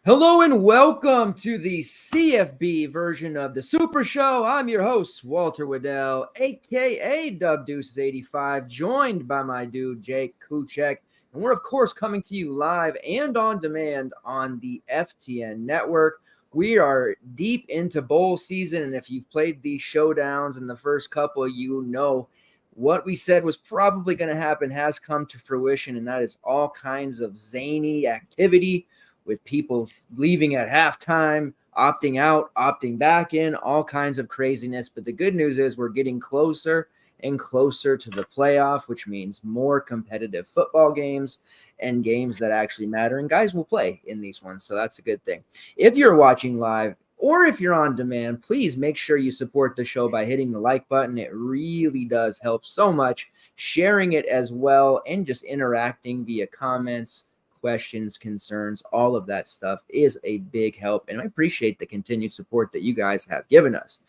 Hello and welcome to the CFB version of the Super Show. I'm your host, Walter Waddell, aka Dub Deuces 85, joined by my dude, Jake Kuchek. And we're, of course, coming to you live and on demand on the FTN Network. We are deep into bowl season, and if you've played these showdowns in the first couple, you know what we said was probably going to happen has come to fruition, and that is all kinds of zany activity with people leaving at halftime, opting out, opting back in, all kinds of craziness. But the good news is we're getting closer and closer to the playoff, which means more competitive football games and games that actually matter. And guys will play in these ones. So that's a good thing. If you're watching live, or if you're on demand, please make sure you support the show by hitting the like button. It really does help so much. Sharing it as well and just interacting via comments, questions, concerns, all of that stuff is a big help. And I appreciate the continued support that you guys have given us.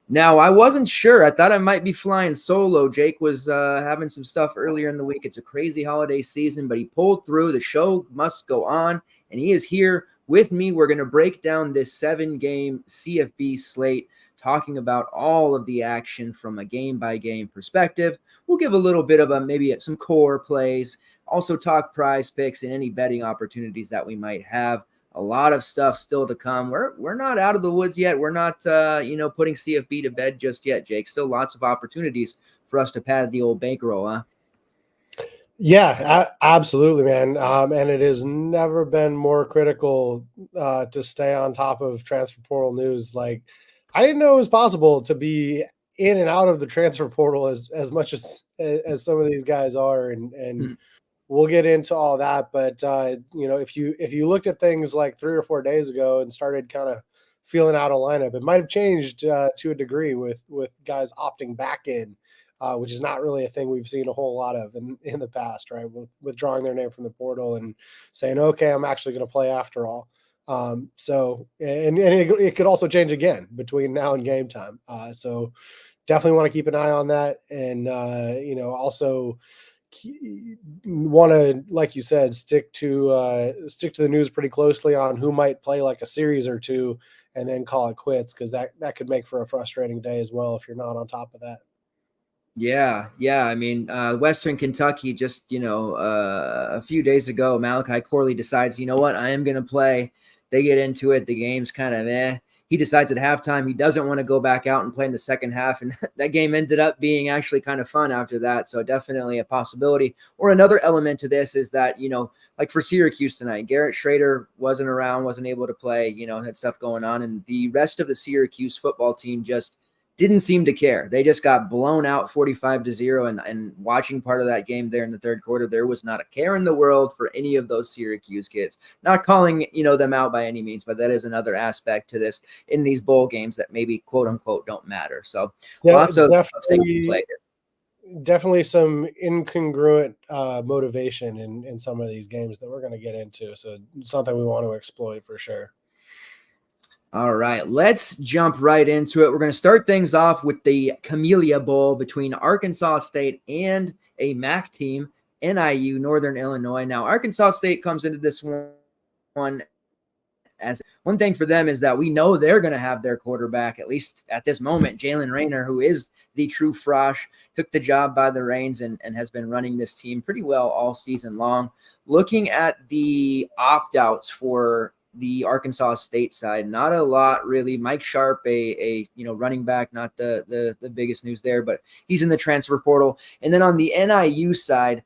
Now, I wasn't sure. I thought I might be flying solo. Jake was having some stuff earlier in the week. It's a crazy holiday season, but he pulled through. The show must go on, and he is here with me. We're going to break down this 7-game CFB slate, talking about all of the action from a game-by-game perspective. We'll give a little bit of maybe some core plays, also talk PrizePicks and any betting opportunities that we might have. A lot of stuff still to come. We're not out of the woods yet. We're not putting CFB to bed just yet, Jake. Still lots of opportunities for us to pad the old bankroll, huh? Yeah, absolutely, man. And it has never been more critical to stay on top of transfer portal news. Like, I didn't know it was possible to be in and out of the transfer portal as much as some of these guys are, and we'll get into all that. But if you looked at things like 3 or 4 days ago and started kind of feeling out a lineup, it might have changed to a degree with guys opting back in. Which is not really a thing we've seen a whole lot of in the past, right? Withdrawing their name from the portal and saying, okay, I'm actually going to play after all. So it could also change again between now and game time. So definitely want to keep an eye on that. And, also want to, like you said, stick to the news pretty closely on who might play like a series or two and then call it quits. Cause that could make for a frustrating day as well if you're not on top of that. Yeah. I mean, Western Kentucky just, a few days ago, Malachi Corley decides, you know what, I am going to play. They get into it. The game's kind of He decides at halftime he doesn't want to go back out and play in the second half. And that game ended up being actually kind of fun after that. So definitely a possibility. Or another element to this is that, like for Syracuse tonight, Garrett Schrader wasn't around, wasn't able to play, had stuff going on. And the rest of the Syracuse football team just didn't seem to care. They just got blown out 45-0. And watching part of that game there in the third quarter, there was not a care in the world for any of those Syracuse kids. Not calling, them out by any means, but that is another aspect to this in these bowl games that maybe quote unquote don't matter. So lots of things to play here. Definitely some incongruent motivation in some of these games that we're going to get into. So something we want to exploit for sure. All right, let's jump right into it. We're going to start things off with the Camellia Bowl between Arkansas State and a MAC team, NIU, Northern Illinois. Now, Arkansas State comes into this one as one thing for them is that we know they're going to have their quarterback, at least at this moment, Jalen Rayner, who is the true Frosh, took the job by the reins and has been running this team pretty well all season long. Looking at the opt-outs for the Arkansas State side, not a lot really. Mike Sharp, a running back, not the biggest news there, but he's in the transfer portal. And then on the NIU side,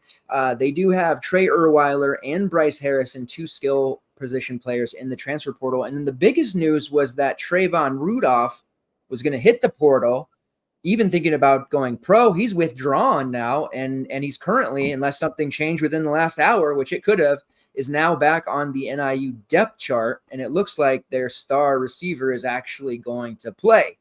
they do have Trey Erweiler and Bryce Harrison, two skill position players in the transfer portal. And then the biggest news was that Trayvon Rudolph was going to hit the portal, even thinking about going pro. He's withdrawn now, and he's currently, unless something changed within the last hour, which it could have, is now back on the NIU depth chart, and it looks like their star receiver is actually going to play.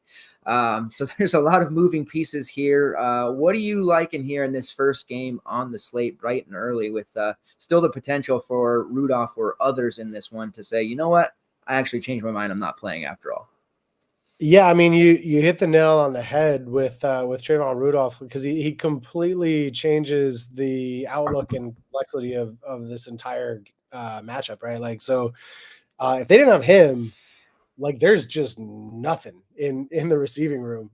So there's a lot of moving pieces here. What do you like in here in this first game on the slate bright and early with still the potential for Rudolph or others in this one to say, you know what, I actually changed my mind. I'm not playing after all. Yeah, I mean, you hit the nail on the head with Trayvon Rudolph, because he completely changes the outlook and complexity of this entire matchup, right? Like, so If they didn't have him, like there's just nothing in the receiving room.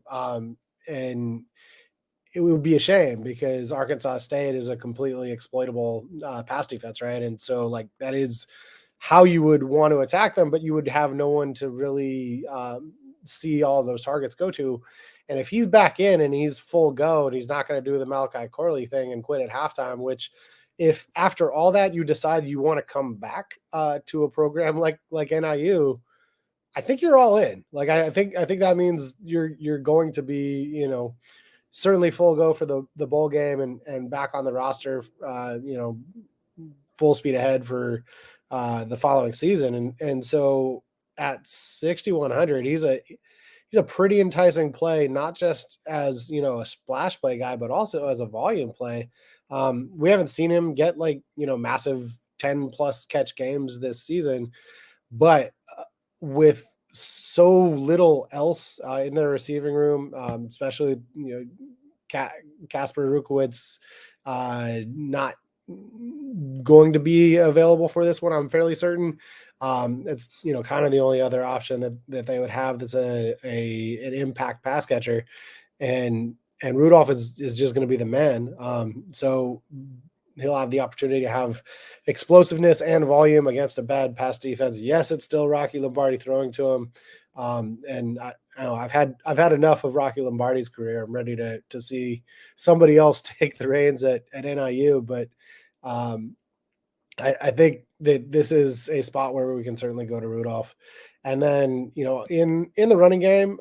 And it would be a shame because Arkansas State is a completely exploitable pass defense, right? And so like that is how you would want to attack them, but you would have no one to really see all those targets go to. And if he's back in and he's full go and he's not going to do the Malachi Corley thing and quit at halftime, which if after all that you decide you want to come back to a program like NIU, I think you're all in. Like I think that means you're going to be, you know, certainly full go for the bowl game and back on the roster, you know, full speed ahead for the following season. And so at 6,100, he's a pretty enticing play, not just as, you know, a splash play guy, but also as a volume play. We haven't seen him get like, you know, massive 10 plus catch games this season, but with so little else in the receiving room, especially, you know, Kasper Rukowitz not going to be available for this one, I'm fairly certain. It's, you know, kind of the only other option that they would have that's an impact pass catcher, and Rudolph is just going to be the man. So he'll have the opportunity to have explosiveness and volume against a bad pass defense. Yes, it's still Rocky Lombardi throwing to him. And I know I've had enough of Rocky Lombardi's career. I'm ready to see somebody else take the reins at NIU, but I think that this is a spot where we can certainly go to Rudolph. And then, you know, in the running game,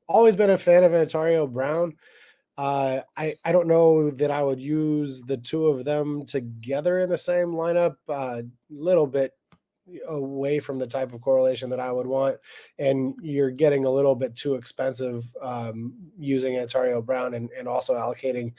always been a fan of Antonio Brown. I don't know that I would use the two of them together in the same lineup. A little bit away from the type of correlation that I would want, and you're getting a little bit too expensive using Antonio Brown and also allocating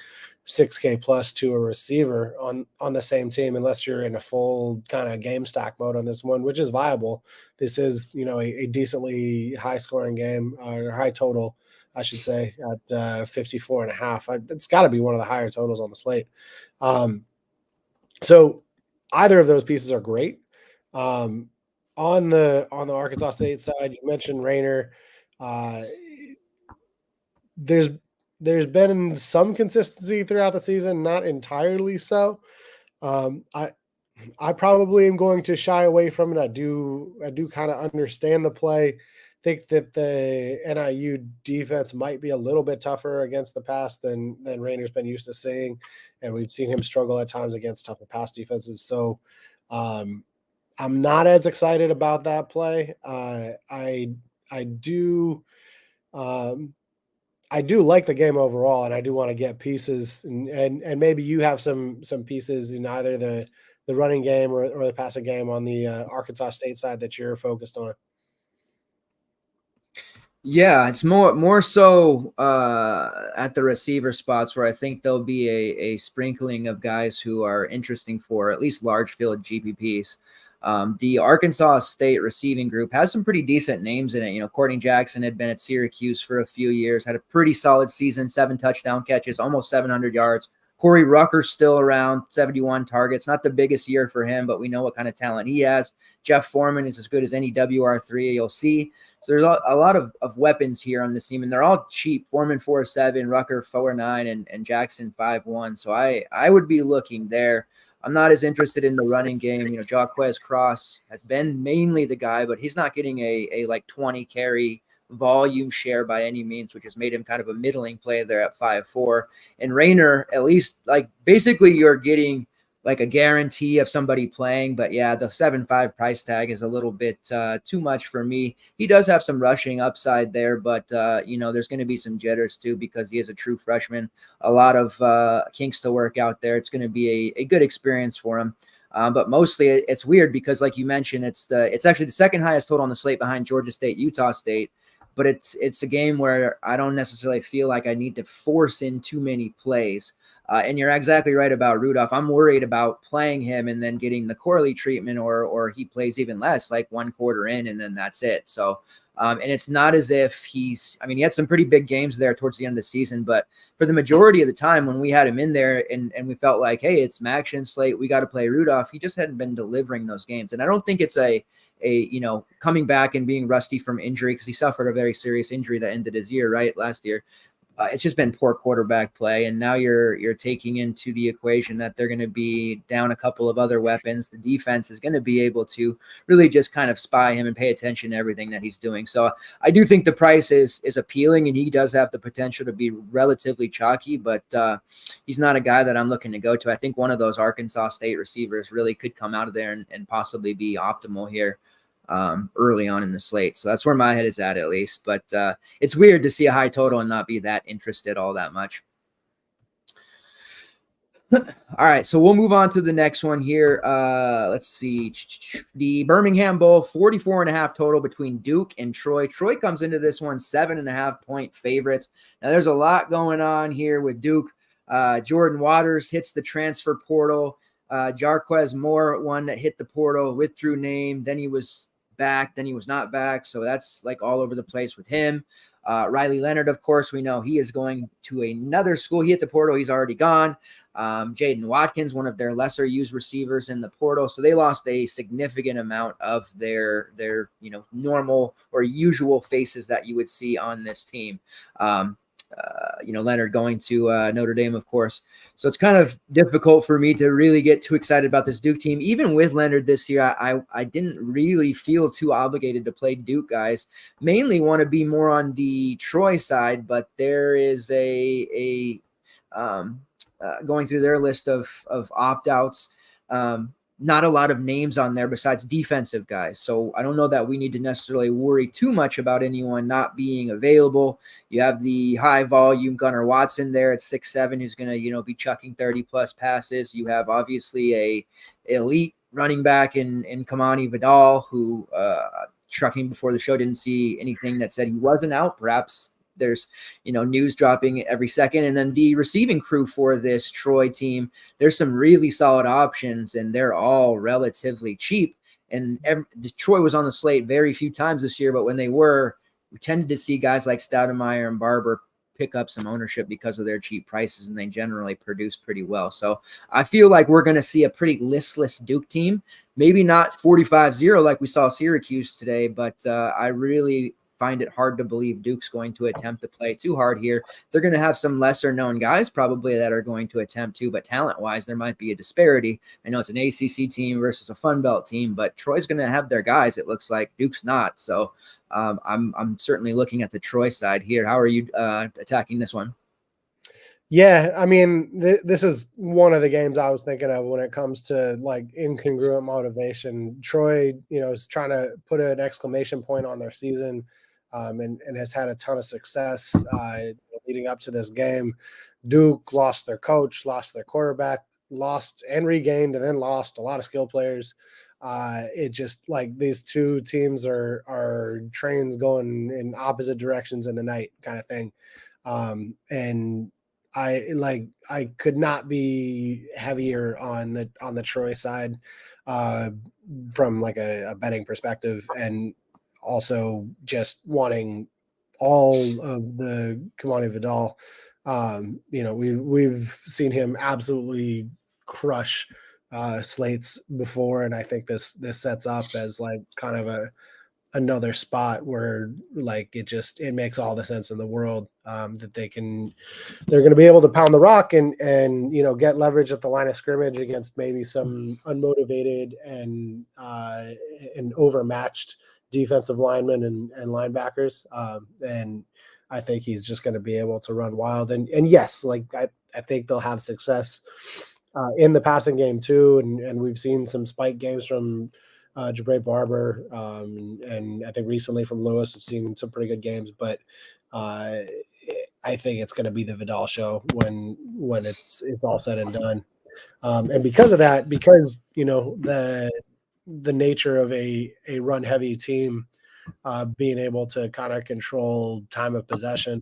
$6K plus to a receiver on the same team, unless you're in a full kind of game stack mode on this one, which is viable. This is, you know, a decently high scoring game, or high total, I should say, at 54.5. It's got to be one of the higher totals on the slate. So either of those pieces are great. On the Arkansas State side, you mentioned Rayner. There's been some consistency throughout the season, not entirely so. I probably am going to shy away from it. I do kind of understand the play. Think that the NIU defense might be a little bit tougher against the pass than Rayner's been used to seeing, and we've seen him struggle at times against tougher pass defenses. So I'm not as excited about that play. I do like the game overall, and I do want to get pieces, and maybe you have some pieces in either the running game or the passing game on the Arkansas State side that you're focused on. Yeah, it's more so at the receiver spots where I think there'll be a sprinkling of guys who are interesting for at least large field GPPs. The Arkansas State receiving group has some pretty decent names in it. You know, Courtney Jackson had been at Syracuse for a few years, had a pretty solid season, 7 touchdown catches, almost 700 yards. Corey Rucker's still around, 71 targets. Not the biggest year for him, but we know what kind of talent he has. Jeff Foreman is as good as any WR3 you'll see. So there's a lot of weapons here on this team, and they're all cheap. Foreman 4.7, Rucker 4.9, and Jackson 5.1. So I would be looking there. I'm not as interested in the running game. You know, Jaquez Cross has been mainly the guy, but he's not getting a like 20 carry volume share by any means, which has made him kind of a middling play there at 5.4. And Rayner, at least, like, basically you're getting like a guarantee of somebody playing, but yeah, the 7.5 price tag is a little bit too much for me. He does have some rushing upside there, but you know, there's going to be some jitters too because he is a true freshman. A lot of kinks to work out there. It's going to be a good experience for him. But mostly it's weird because, like you mentioned, it's actually the second highest total on the slate behind Georgia State, Utah State. But it's a game where I don't necessarily feel like I need to force in too many plays. And you're exactly right about Rudolph. I'm worried about playing him and then getting the Corley treatment, or he plays even less, like one quarter in, and then that's it. So And it's not as if he had some pretty big games there towards the end of the season, but for the majority of the time when we had him in there and we felt like, hey, it's Maction slate, we got to play Rudolph, he just hadn't been delivering those games. And I don't think it's a coming back and being rusty from injury, because he suffered a very serious injury that ended his year, right, last year. It's just been poor quarterback play, and now you're taking into the equation that they're going to be down a couple of other weapons. The defense is going to be able to really just kind of spy him and pay attention to everything that he's doing. So I do think the price is appealing, and he does have the potential to be relatively chalky, but he's not a guy that I'm looking to go to. I think one of those Arkansas State receivers really could come out of there and possibly be optimal here early on in the slate. So that's where my head is at least. But it's weird to see a high total and not be that interested all that much. All right, so we'll move on to the next one here. Let's see. The Birmingham Bowl, 44.5 total between Duke and Troy. Troy comes into this one 7.5-point favorites. Now, there's a lot going on here with Duke. Jordan Waters hits the transfer portal. Jarquez Moore, one that hit the portal, withdrew name. Then he was back, then he was not back. So that's like all over the place with him. Riley Leonard, of course, we know he is going to another school. He hit the portal. He's already gone. Jaden Watkins, one of their lesser used receivers in the portal. So they lost a significant amount of their normal or usual faces that you would see on this team. Leonard going to Notre Dame, of course. So it's kind of difficult for me to really get too excited about this Duke team. Even with Leonard this year, I didn't really feel too obligated to play Duke guys. Mainly want to be more on the Troy side, but there is going through their list of opt-outs. Not a lot of names on there besides defensive guys. So I don't know that we need to necessarily worry too much about anyone not being available. You have the high volume Gunnar Watson there at 6'7", who's going to, be chucking 30 plus passes. You have obviously a elite running back in Kamani Vidal, who trucking before the show didn't see anything that said he wasn't out. Perhaps there's news dropping every second. And then the receiving crew for this Troy team, there's some really solid options, and they're all relatively cheap. And Troy was on the slate very few times this year, but when they were, we tended to see guys like Stoudemire and Barber pick up some ownership because of their cheap prices, and they generally produce pretty well. So I feel like we're going to see a pretty listless Duke team, maybe not 45-0 like we saw Syracuse today, but I really find it hard to believe Duke's going to attempt to play too hard here. They're going to have some lesser known guys probably that are going to attempt to, but talent wise, there might be a disparity. I know it's an ACC team versus a Fun Belt team, but Troy's going to have their guys. It looks like Duke's not. So I'm certainly looking at the Troy side here. How are you attacking this one? Yeah, I mean, this is one of the games I was thinking of when it comes to like incongruent motivation. Troy, is trying to put an exclamation point on their season. And has had a ton of success leading up to this game. Duke lost their coach, lost their quarterback, lost and regained, and then lost a lot of skill players. It just like these two teams are trains going in opposite directions in the night kind of thing. And I could not be heavier on the Troy side from like a betting perspective, and also just wanting all of the Kamani Vidal. We've seen him absolutely crush slates before, and I think this sets up as like kind of another spot where like it makes all the sense in the world that they're going to be able to pound the rock and get leverage at the line of scrimmage against maybe some unmotivated and overmatched defensive linemen and linebackers. And I think he's just going to be able to run wild. And yes, like I think they'll have success in the passing game too. And we've seen some spike games from Jabre Barber. And I think recently from Lewis, we've seen some pretty good games, but I think it's going to be the Vidal show when it's all said and done. And because of that, the nature of a run heavy team, being able to kind of control time of possession,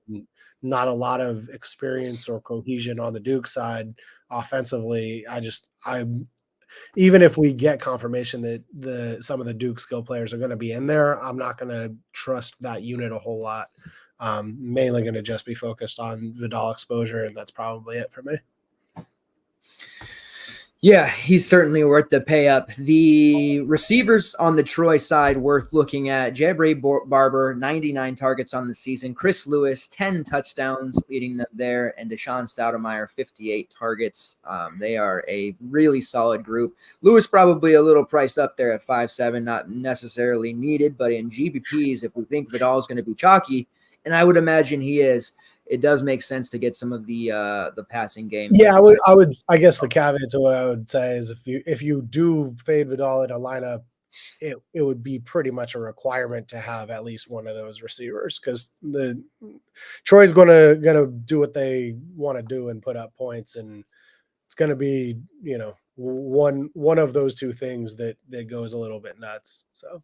not a lot of experience or cohesion on the Duke side offensively. even if we get confirmation that some of the Duke skill players are going to be in there, I'm not going to trust that unit a whole lot. Mainly going to just be focused on Waddell exposure, and that's probably it for me. Yeah, he's certainly worth the pay up. The receivers on the Troy side worth looking at: Jabray Barber, 99 targets on the season; Chris Lewis, 10 touchdowns leading them there; and Deshaun Stoudemire, 58 targets. They are a really solid group. Lewis probably a little priced up there at 5.7, not necessarily needed, but in GBPs, if we think Vidal is going to be chalky, and I would imagine he is, it does make sense to get some of the passing game. Yeah, I guess the caveat to what I would say is if you do fade Vidal in a lineup, it would be pretty much a requirement to have at least one of those receivers, because the Troy's gonna do what they want to do and put up points, and it's gonna be, you know, one of those two things that goes a little bit nuts. So.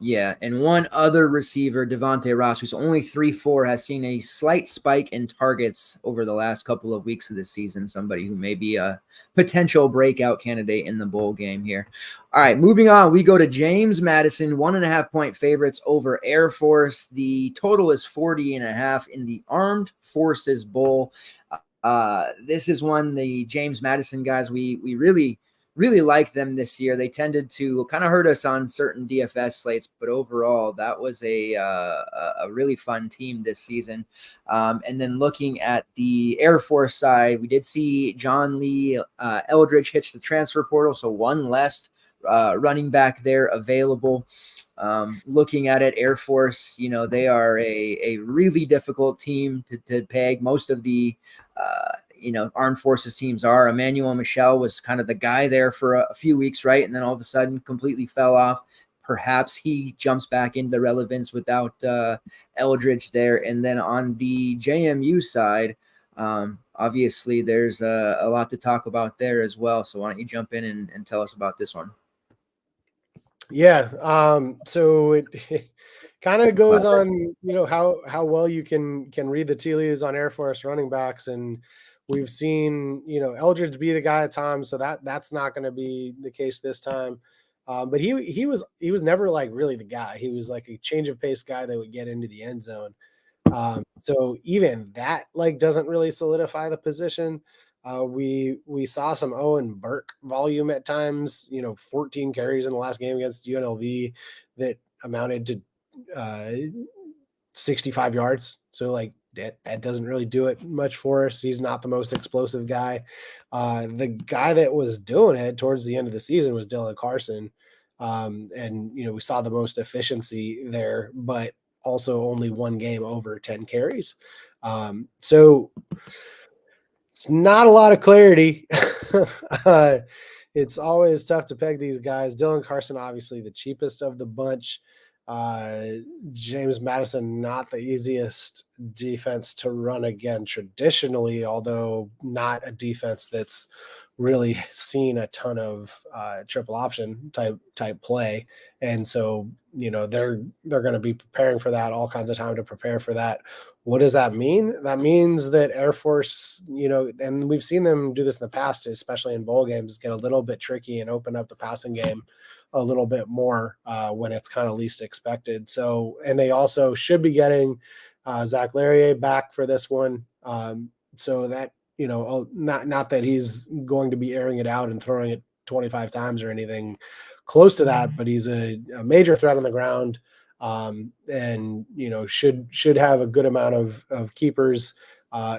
Yeah, and one other receiver, Devontae Ross, who's only 3.4, has seen a slight spike in targets over the last couple of weeks of the season. Somebody who may be a potential breakout candidate in the bowl game here. All right, moving on, we go to James Madison, 1.5-point favorites over Air Force. The total is 40.5 in the Armed Forces Bowl. This is one the James Madison guys we really like them this year. They tended to kind of hurt us on certain DFS slates, but overall that was a really fun team this season. And then looking at the Air Force side, we did see John Lee Eldridge hitch the transfer portal, so one less running back there available. Looking at it, Air Force, you know, they are a really difficult team to peg. Most of the Armed Forces teams are. Emmanuel Michel was kind of the guy there for a few weeks, right? And then all of a sudden completely fell off. Perhaps he jumps back into relevance without Eldridge there. And then on the JMU side, obviously there's a lot to talk about there as well. So why don't you jump in and tell us about this one? Yeah. So it kind of goes on, you know, how well you can read the tea leaves on Air Force running backs. And we've seen, you know, Eldridge be the guy at times, so that's not going to be the case this time. But he was never like really the guy. He was like a change of pace guy that would get into the end zone. So even that like doesn't really solidify the position. We saw some Owen Burke volume at times, you know, 14 carries in the last game against UNLV that amounted to 65 yards. So like that doesn't really do it much for us. He's not the most explosive guy. The guy that was doing it towards the end of the season was Dylan Carson. And, you know, we saw the most efficiency there, but also only one game over 10 carries. So it's not a lot of clarity. It's always tough to peg these guys. Dylan Carson, obviously the cheapest of the bunch. James Madison, not the easiest defense to run again traditionally, although not a defense that's really seen a ton of triple option type play. And so, you know, they're going to be preparing for that, all kinds of time to prepare for that. What does that mean? That means that Air Force, you know, and we've seen them do this in the past, especially in bowl games, get a little bit tricky and open up the passing game a little bit more when it's kind of least expected. So, and they also should be getting Zach Larrier back for this one. So that, you know, not that he's going to be airing it out and throwing it 25 times or anything close to that, but he's a major threat on the ground. And, you know, should have a good amount of keepers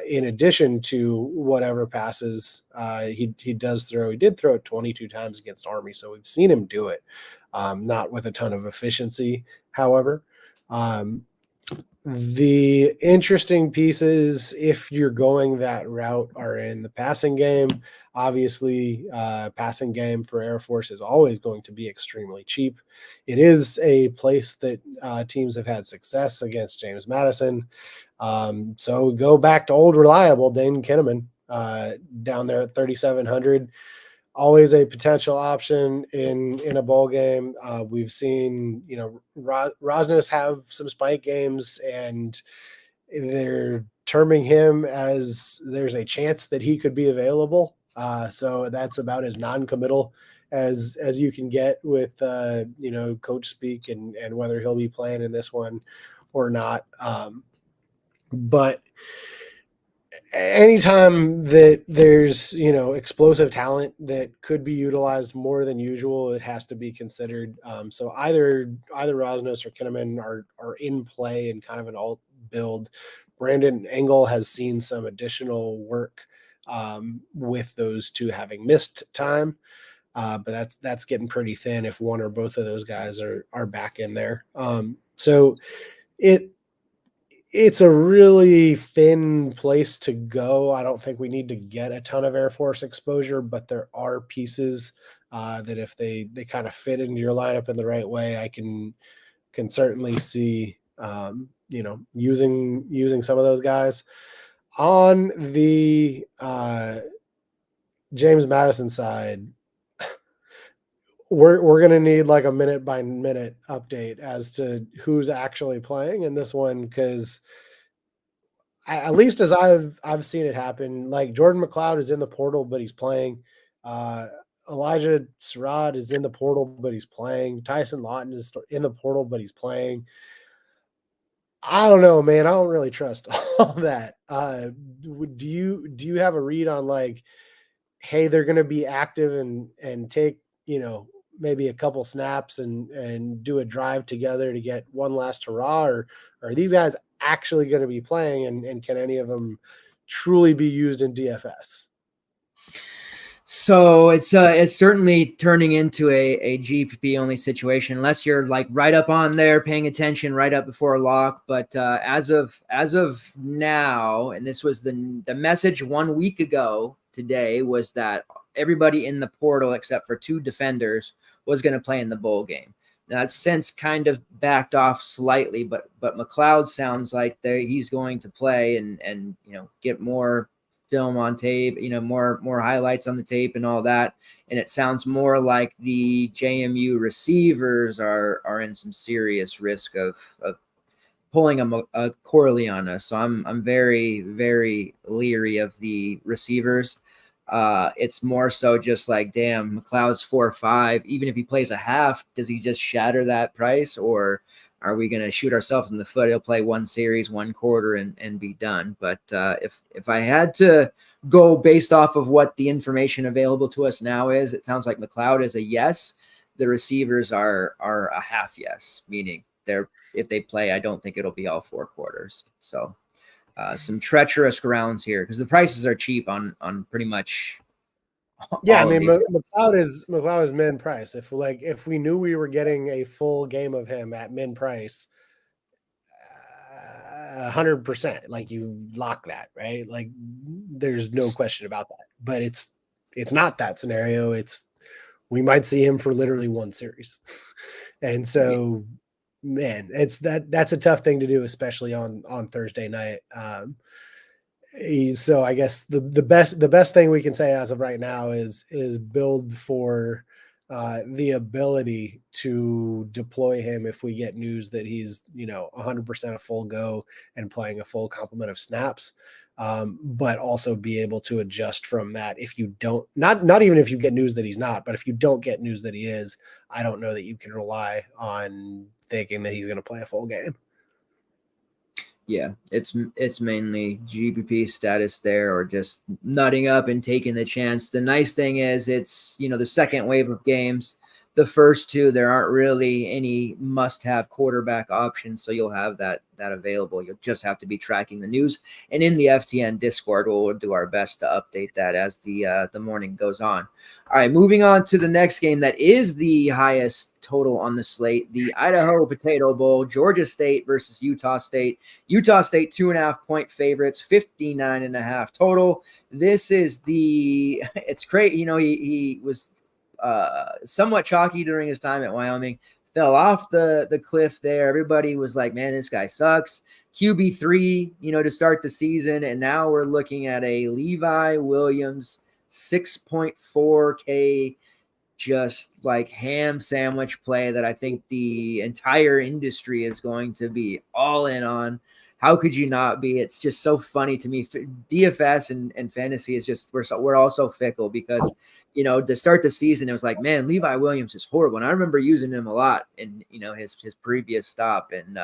in addition to whatever passes he does throw. He did throw it 22 times against Army, so we've seen him do it, not with a ton of efficiency, however. The interesting pieces, if you're going that route, are in the passing game. Obviously, passing game for Air Force is always going to be extremely cheap. It is a place that teams have had success against James Madison. So go back to old reliable Dane Kinnaman down there at 3,700. Always a potential option in a bowl game. We've seen, you know, Rosnes have some spike games, and they're terming him as there's a chance that he could be available. So that's about as non-committal as you can get with coach speak and whether he'll be playing in this one or not. But anytime that there's explosive talent that could be utilized more than usual, it has to be considered. So either Rosnos or Kinnaman are in play in kind of an alt build. Brandon Engel has seen some additional work with those two having missed time, but that's getting pretty thin if one or both of those guys are back in there. So it's a really thin place to go. I don't think we need to get a ton of Air Force exposure, but there are pieces that if they kind of fit into your lineup in the right way, I can certainly see using some of those guys. On the James Madison side, we're going to need like a minute by minute update as to who's actually playing in this one, because at least as I've seen it happen, like Jordan McLeod is in the portal, but he's playing. Elijah Sarad is in the portal, but he's playing. Tyson Lawton is in the portal, but he's playing. I don't know, man. I don't really trust all that. Do you have a read on like, hey, they're going to be active and take, maybe a couple snaps and do a drive together to get one last hurrah, or are these guys actually going to be playing, and can any of them truly be used in DFS? So it's certainly turning into a GPP only situation, unless you're like right up on there paying attention right up before a lock. But as of now, and this was the message 1 week ago today, was that everybody in the portal except for 2 defenders was going to play in the bowl game. Now, it's since kind of backed off slightly, but McLeod sounds like he's going to play and get more film on tape, more highlights on the tape and all that. And it sounds more like the JMU receivers are in some serious risk of pulling a Corley on us. So I'm very, very leery of the receivers. It's more so just like, damn, McLeod's 4-5. Even if he plays a half, does he just shatter that price, or are we going to shoot ourselves in the foot? He'll play 1 series, 1 quarter, and be done. But if I had to go based off of what the information available to us now is, it sounds like McLeod is a yes. The receivers are a half yes, meaning if they play, I don't think it'll be all 4 quarters. So some treacherous grounds here, because the prices are cheap on pretty much. Yeah, I mean, McLeod is min price. If we knew we were getting a full game of him at min price, 100%, like you lock that, right? Like there's no question about that. But it's not that scenario. We might see him for literally 1 series, and so. Yeah. Man, that's a tough thing to do, especially on Thursday night. So I guess the best thing we can say as of right now is build for the ability to deploy him if we get news that he's 100% a full go and playing a full complement of snaps, but also be able to adjust from that. If you don't, not even if you get news that he's not, but if you don't get news that he is, I don't know that you can rely on thinking that he's going to play a full game. Yeah, it's mainly GPP status there, or just nutting up and taking the chance. The nice thing is it's, the second wave of games. The first 2, there aren't really any must-have quarterback options, so you'll have that available. You'll just have to be tracking the news. And in the FTN Discord, we'll do our best to update that as the morning goes on. All right, moving on to the next game that is the highest total on the slate, the Idaho Potato Bowl, Georgia State versus Utah State. Utah State 2.5-point favorites, 59.5 total. This is it's great. He was somewhat chalky during his time at Wyoming, fell off the cliff there. Everybody was like, man, this guy sucks. QB3, to start the season. And now we're looking at a Levi Williams 6.4K, just like ham sandwich play that I think the entire industry is going to be all in on. how could you not be? It's just so funny to me. DFS and fantasy is just, we're all so fickle because, to start the season, it was like, man, Levi Williams is horrible. And I remember using him a lot in, his previous stop, and,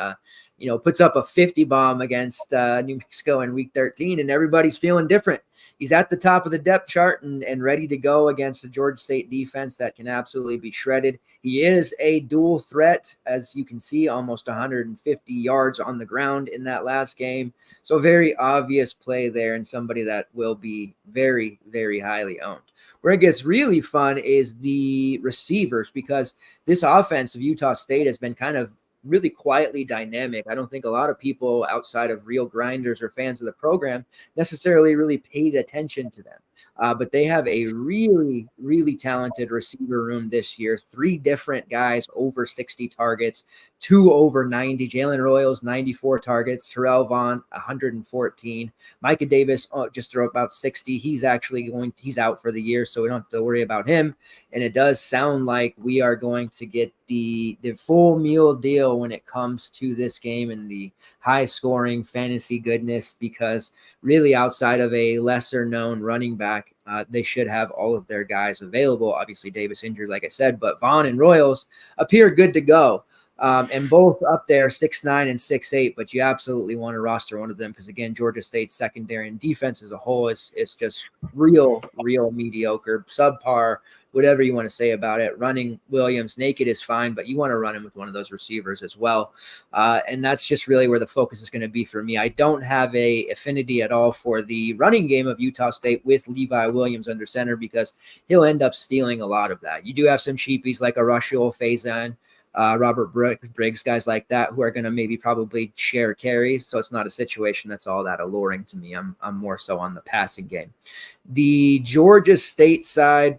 puts up a 50 bomb against New Mexico in week 13, and everybody's feeling different. He's at the top of the depth chart and ready to go against the Georgia State defense that can absolutely be shredded. He is a dual threat, as you can see, almost 150 yards on the ground in that last game. So very obvious play there, and somebody that will be very, very highly owned. Where it gets really fun is the receivers, because this offense of Utah State has been kind of really quietly dynamic. I don't think a lot of people outside of real grinders or fans of the program necessarily really paid attention to them. But they have a really, really talented receiver room this year. 3 different guys over 60 targets, 2 over 90. Jalen Royals, 94 targets. Terrell Vaughn, 114. Micah Davis, just about 60. He's out for the year, so we don't have to worry about him. And it does sound like we are going to get the full meal deal when it comes to this game and the high scoring fantasy goodness, because really outside of a lesser known running back, they should have all of their guys available. Obviously Davis injured, like I said, but Vaughn and Royals appear good to go. And both up there 6'9" and 6'8", but you absolutely want to roster one of them because, again, Georgia State's secondary and defense as a whole is just real mediocre, subpar, whatever you want to say about it. Running Williams naked is fine, but you want to run him with one of those receivers as well. And that's just really where the focus is going to be for me. I don't have a affinity at all for the running game of Utah State with Levi Williams under center because he'll end up stealing a lot of that. You do have some cheapies like a Rushiel Faison, Robert Briggs, guys like that who are going to maybe probably share carries. So it's not a situation that's all that alluring to me. I'm more so on the passing game. The Georgia State side,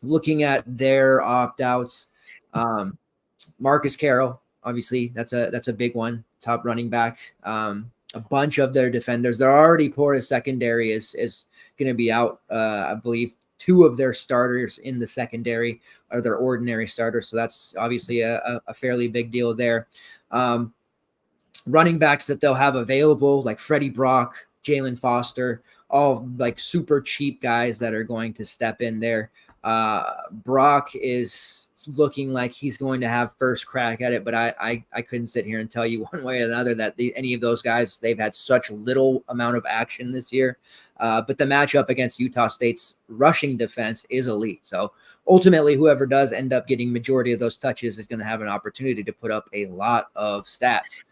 looking at their opt-outs, Marcus Carroll, obviously that's a big one, top running back. A bunch of their defenders, they're already poor as secondary is going to be out. I believe 2 of their starters in the secondary are their ordinary starters. So that's obviously a fairly big deal there. Running backs that they'll have available, like Freddie Brock, Jalen Foster, all like super cheap guys that are going to step in there. Brock is looking like he's going to have first crack at it, but I couldn't sit here and tell you one way or another that any of those guys, they've had such little amount of action this year. But the matchup against Utah State's rushing defense is elite. So ultimately, whoever does end up getting majority of those touches is going to have an opportunity to put up a lot of stats.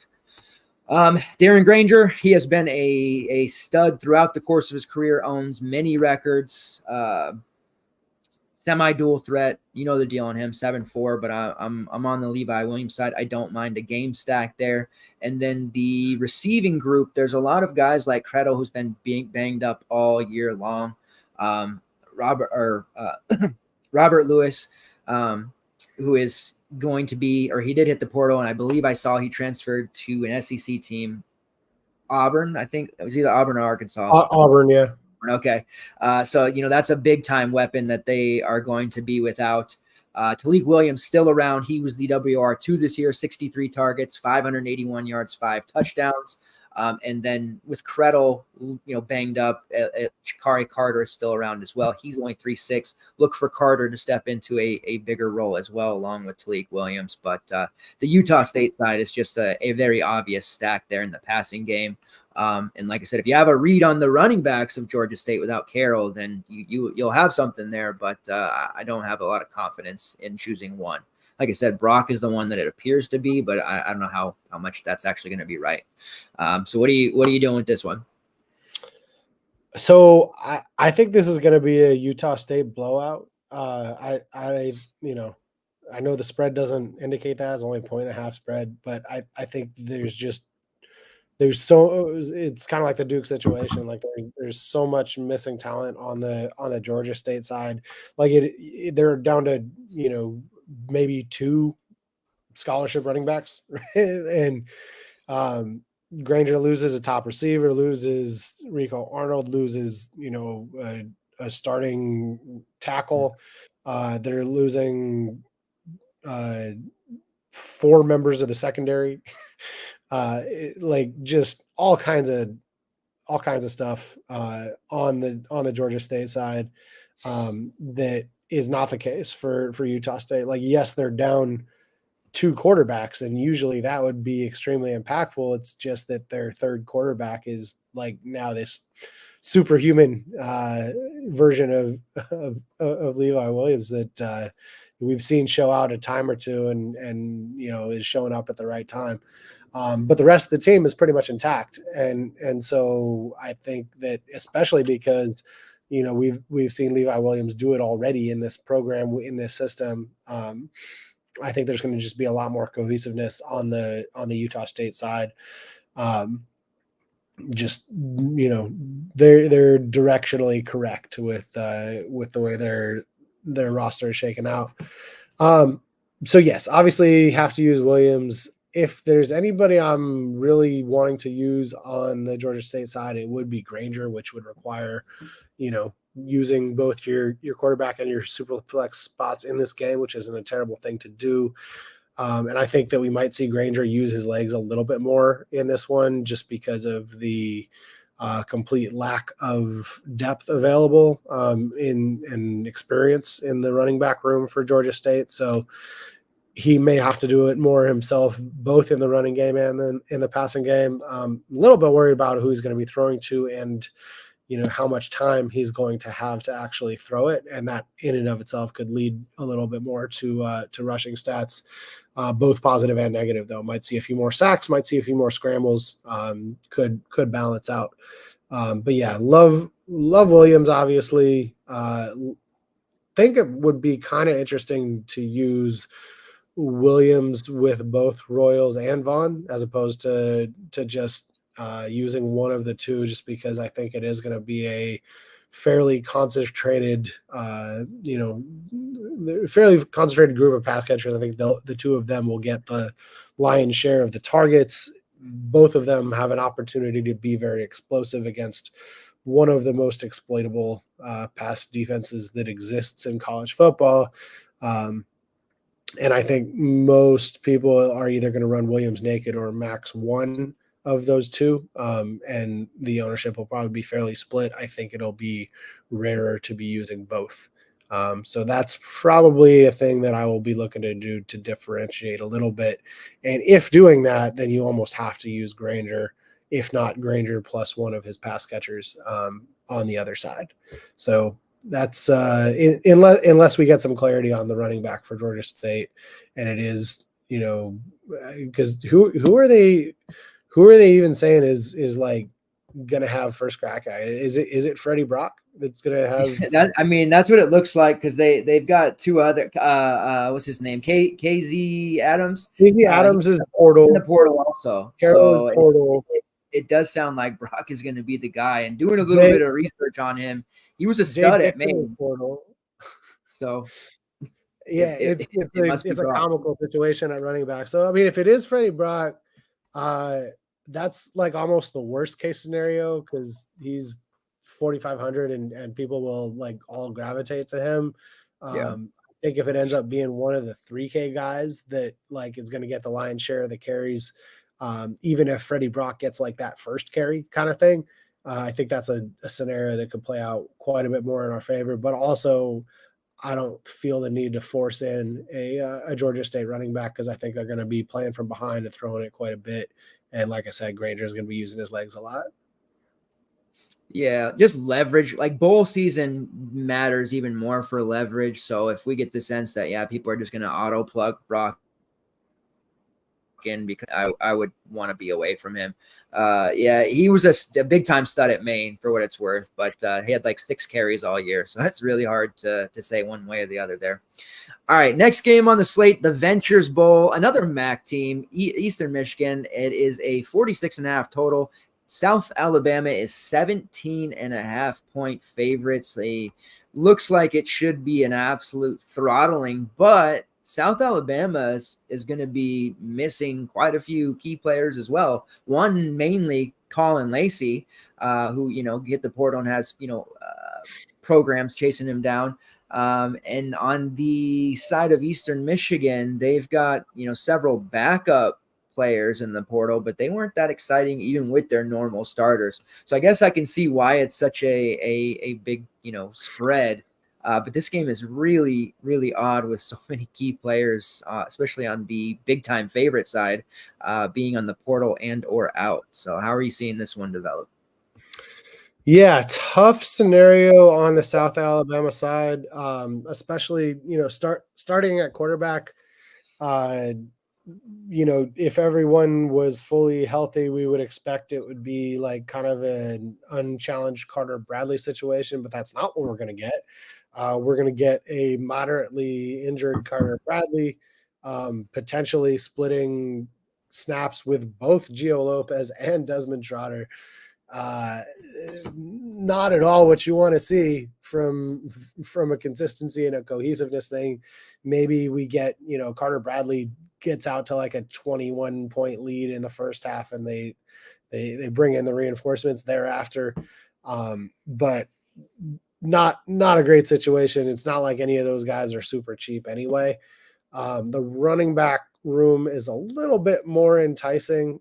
Darren Granger, he has been a stud throughout the course of his career, owns many records, semi-dual threat. You know the deal on him, 7-4, but I'm on the Levi Williams side. I don't mind a game stack there. And then the receiving group, there's a lot of guys like Credo who's been being banged up all year long. Robert Lewis, who is going to be, or he did hit the portal, and I believe I saw he transferred to an SEC team, Auburn. I think it was either Auburn or Arkansas. Auburn, yeah. Okay. So, that's a big time weapon that they are going to be without. Talik Williams still around. He was the WR2 this year, 63 targets, 581 yards, 5 touchdowns. And then with Creddle, banged up, Shakari Carter is still around as well. He's only 3.6. Look for Carter to step into a bigger role as well, along with Talik Williams. But the Utah State side is just a very obvious stack there in the passing game. And like I said, if you have a read on the running backs of Georgia State without Carroll, then you'll have something there. But I don't have a lot of confidence in choosing one. Like I said, Brock is the one that it appears to be, but I don't know how much that's actually going to be right. So what are you doing with this one? So I think this is going to be a Utah State blowout. I know the spread doesn't indicate that. It's only 1.5 spread, but I think it's kind of like the Duke situation. Like there's so much missing talent on the Georgia State side. Like they're down to, maybe 2 scholarship running backs, right? And Granger loses a top receiver, loses Rico Arnold, loses, a starting tackle. They're losing 4 members of the secondary, like just all kinds of stuff on the Georgia State side that is not the case for Utah State. Like, yes, they're down 2 quarterbacks, and usually that would be extremely impactful. It's just that their third quarterback is like now this superhuman version of Levi Williams that we've seen show out a time or two and is showing up at the right time. But the rest of the team is pretty much intact. And so I think that, especially because, we've seen Levi Williams do it already in this program, in this system. I think there's going to just be a lot more cohesiveness on the Utah State side. Just, they're directionally correct with the way their roster is shaken out. So yes, obviously have to use Williams. If there's anybody I'm really wanting to use on the Georgia State side, it would be Granger, which would require, using both your quarterback and your super flex spots in this game, which isn't a terrible thing to do. And I think that we might see Granger use his legs a little bit more in this one, just because of the complete lack of depth available in experience in the running back room for Georgia State. So he may have to do it more himself, both in the running game and then in the passing game. A little bit worried about who he's going to be throwing to and, how much time he's going to have to actually throw it. And that in and of itself could lead a little bit more to rushing stats, both positive and negative, though. Might see a few more sacks, might see a few more scrambles, could balance out. But yeah, love Williams, obviously. Think it would be kind of interesting to use Williams with both Royals and Vaughn, as opposed to just using one of the two, just because I think it is going to be a fairly concentrated, fairly concentrated group of pass catchers. I think the two of them will get the lion's share of the targets. Both of them have an opportunity to be very explosive against one of the most exploitable pass defenses that exists in college football. And I think most people are either going to run Williams naked or max one of those two. And the ownership will probably be fairly split. I think it'll be rarer to be using both. So that's probably a thing that I will be looking to do to differentiate a little bit. And if doing that, then you almost have to use Granger, if not Granger plus one of his pass catchers on the other side. So that's unless we get some clarity on the running back for Georgia State, and it is, because who are they even saying is like gonna have first crack at it? Is it Freddie Brock that's gonna have that? I mean, that's what it looks like, because they've got two other what's his name, KZ Adams. KZ Adams is portal. In the portal also. So portal. It does sound like Brock is going to be the guy. And doing a little bit of research on him, he was a stud at Maine. Portal. So yeah, it's a comical situation at running back. So I mean, if it is Freddie Brock, that's like almost the worst case scenario, because he's 4,500 and people will like all gravitate to him. I think if it ends up being one of the 3K guys that like is going to get the lion's share of the carries, even if Freddie Brock gets like that first carry kind of thing, I think that's a scenario that could play out quite a bit more in our favor. But also, I don't feel the need to force in a Georgia State running back, because I think they're going to be playing from behind and throwing it quite a bit. And like I said, Granger is going to be using his legs a lot. Yeah, just leverage. Like bowl season matters even more for leverage. So if we get the sense that, people are just going to auto plug Brock in, because I would want to be away from him. He was a big time stud at Maine for what it's worth, but he had like 6 carries all year. So that's really hard to say one way or the other there. All right, next game on the slate, the Ventures Bowl, another MAC team, Eastern Michigan. It is a 46.5 total. South Alabama is 17.5 point favorites. Looks like it should be an absolute throttling, but South Alabama is going to be missing quite a few key players as well. One mainly Colin Lacey, who hit the portal and has programs chasing him down. And on the side of Eastern Michigan, they've got, several backup players in the portal, but they weren't that exciting even with their normal starters. So I guess I can see why it's such a big, spread. But this game is really, really odd with so many key players, especially on the big time favorite side, being on the portal and or out. So how are you seeing this one develop? Yeah, tough scenario on the South Alabama side, especially starting at quarterback. Uh, if everyone was fully healthy, we would expect it would be like kind of an unchallenged Carter Bradley situation, but that's not what we're going to get. We're going to get a moderately injured Carter Bradley, potentially splitting snaps with both Gio Lopez and Desmond Trotter. Not at all what you want to see from a consistency and a cohesiveness thing. Maybe we get, Carter Bradley gets out to like a 21 point lead in the first half and they bring in the reinforcements thereafter. But not a great situation. It's not like any of those guys are super cheap anyway. The running back room is a little bit more enticing.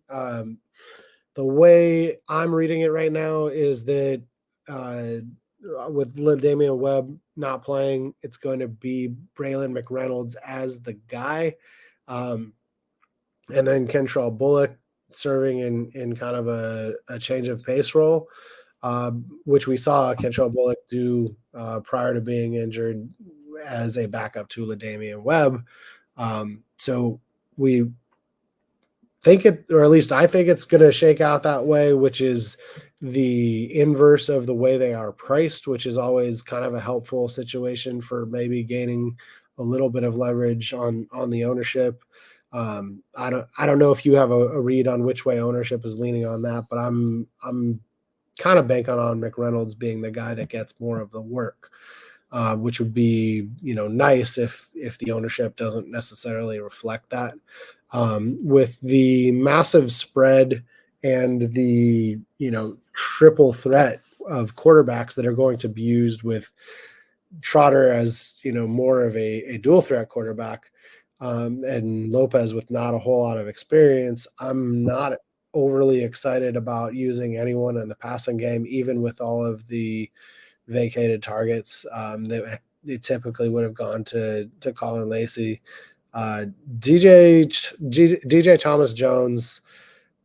The way I'm reading it right now is that with Damian Webb not playing, it's going to be Braylon McReynolds as the guy. And then Kentrell Bullock serving in kind of a change of pace role, which we saw Kentrell Bullock do prior to being injured as a backup to LaDamian Webb. So we think it, or at least I think it's going to shake out that way, which is the inverse of the way they are priced, which is always kind of a helpful situation for maybe gaining a little bit of leverage on the ownership. I don't know if you have a read on which way ownership is leaning on that, but I'm kind of banking on McReynolds being the guy that gets more of the work. Which would be, nice if the ownership doesn't necessarily reflect that. With the massive spread and the, triple threat of quarterbacks that are going to be used with Trotter as, more of a dual threat quarterback, and Lopez with not a whole lot of experience, I'm not overly excited about using anyone in the passing game, even with all of the vacated targets that typically would have gone to Colin Lacey. DJ Thomas Jones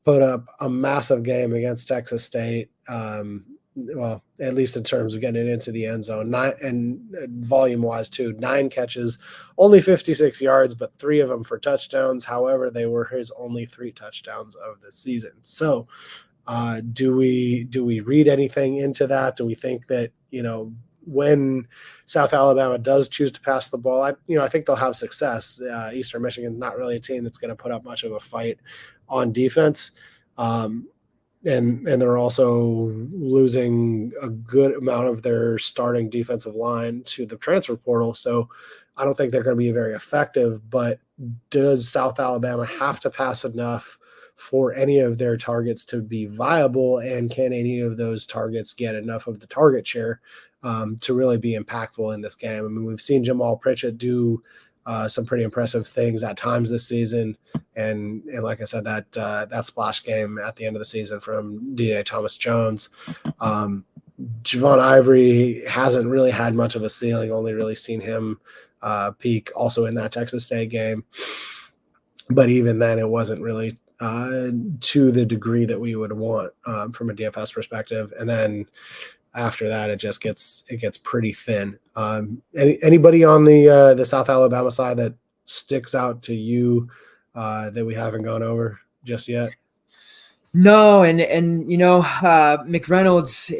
put up a massive game against Texas State. Well, at least in terms of getting into the end zone, and volume wise too, 9 catches, only 56 yards, but 3 of them for touchdowns. However, they were his only 3 touchdowns of the season. So do we read anything into that? Do we think that, when South Alabama does choose to pass the ball, I think they'll have success. Eastern Michigan's not really a team that's going to put up much of a fight on defense. And they're also losing a good amount of their starting defensive line to the transfer portal. So I don't think they're going to be very effective, but does South Alabama have to pass enough for any of their targets to be viable? And can any of those targets get enough of the target share to really be impactful in this game? I mean, we've seen Jamal Pritchett do some pretty impressive things at times this season. And like I said, that splash game at the end of the season from DJ Thomas Jones. Javon Ivory hasn't really had much of a ceiling, only really seen him peak also in that Texas State game. But even then, it wasn't really to the degree that we would want from a DFS perspective. And then after that, it gets pretty thin. Anybody on the South Alabama side that sticks out to you that we haven't gone over just yet? No, and McReynolds,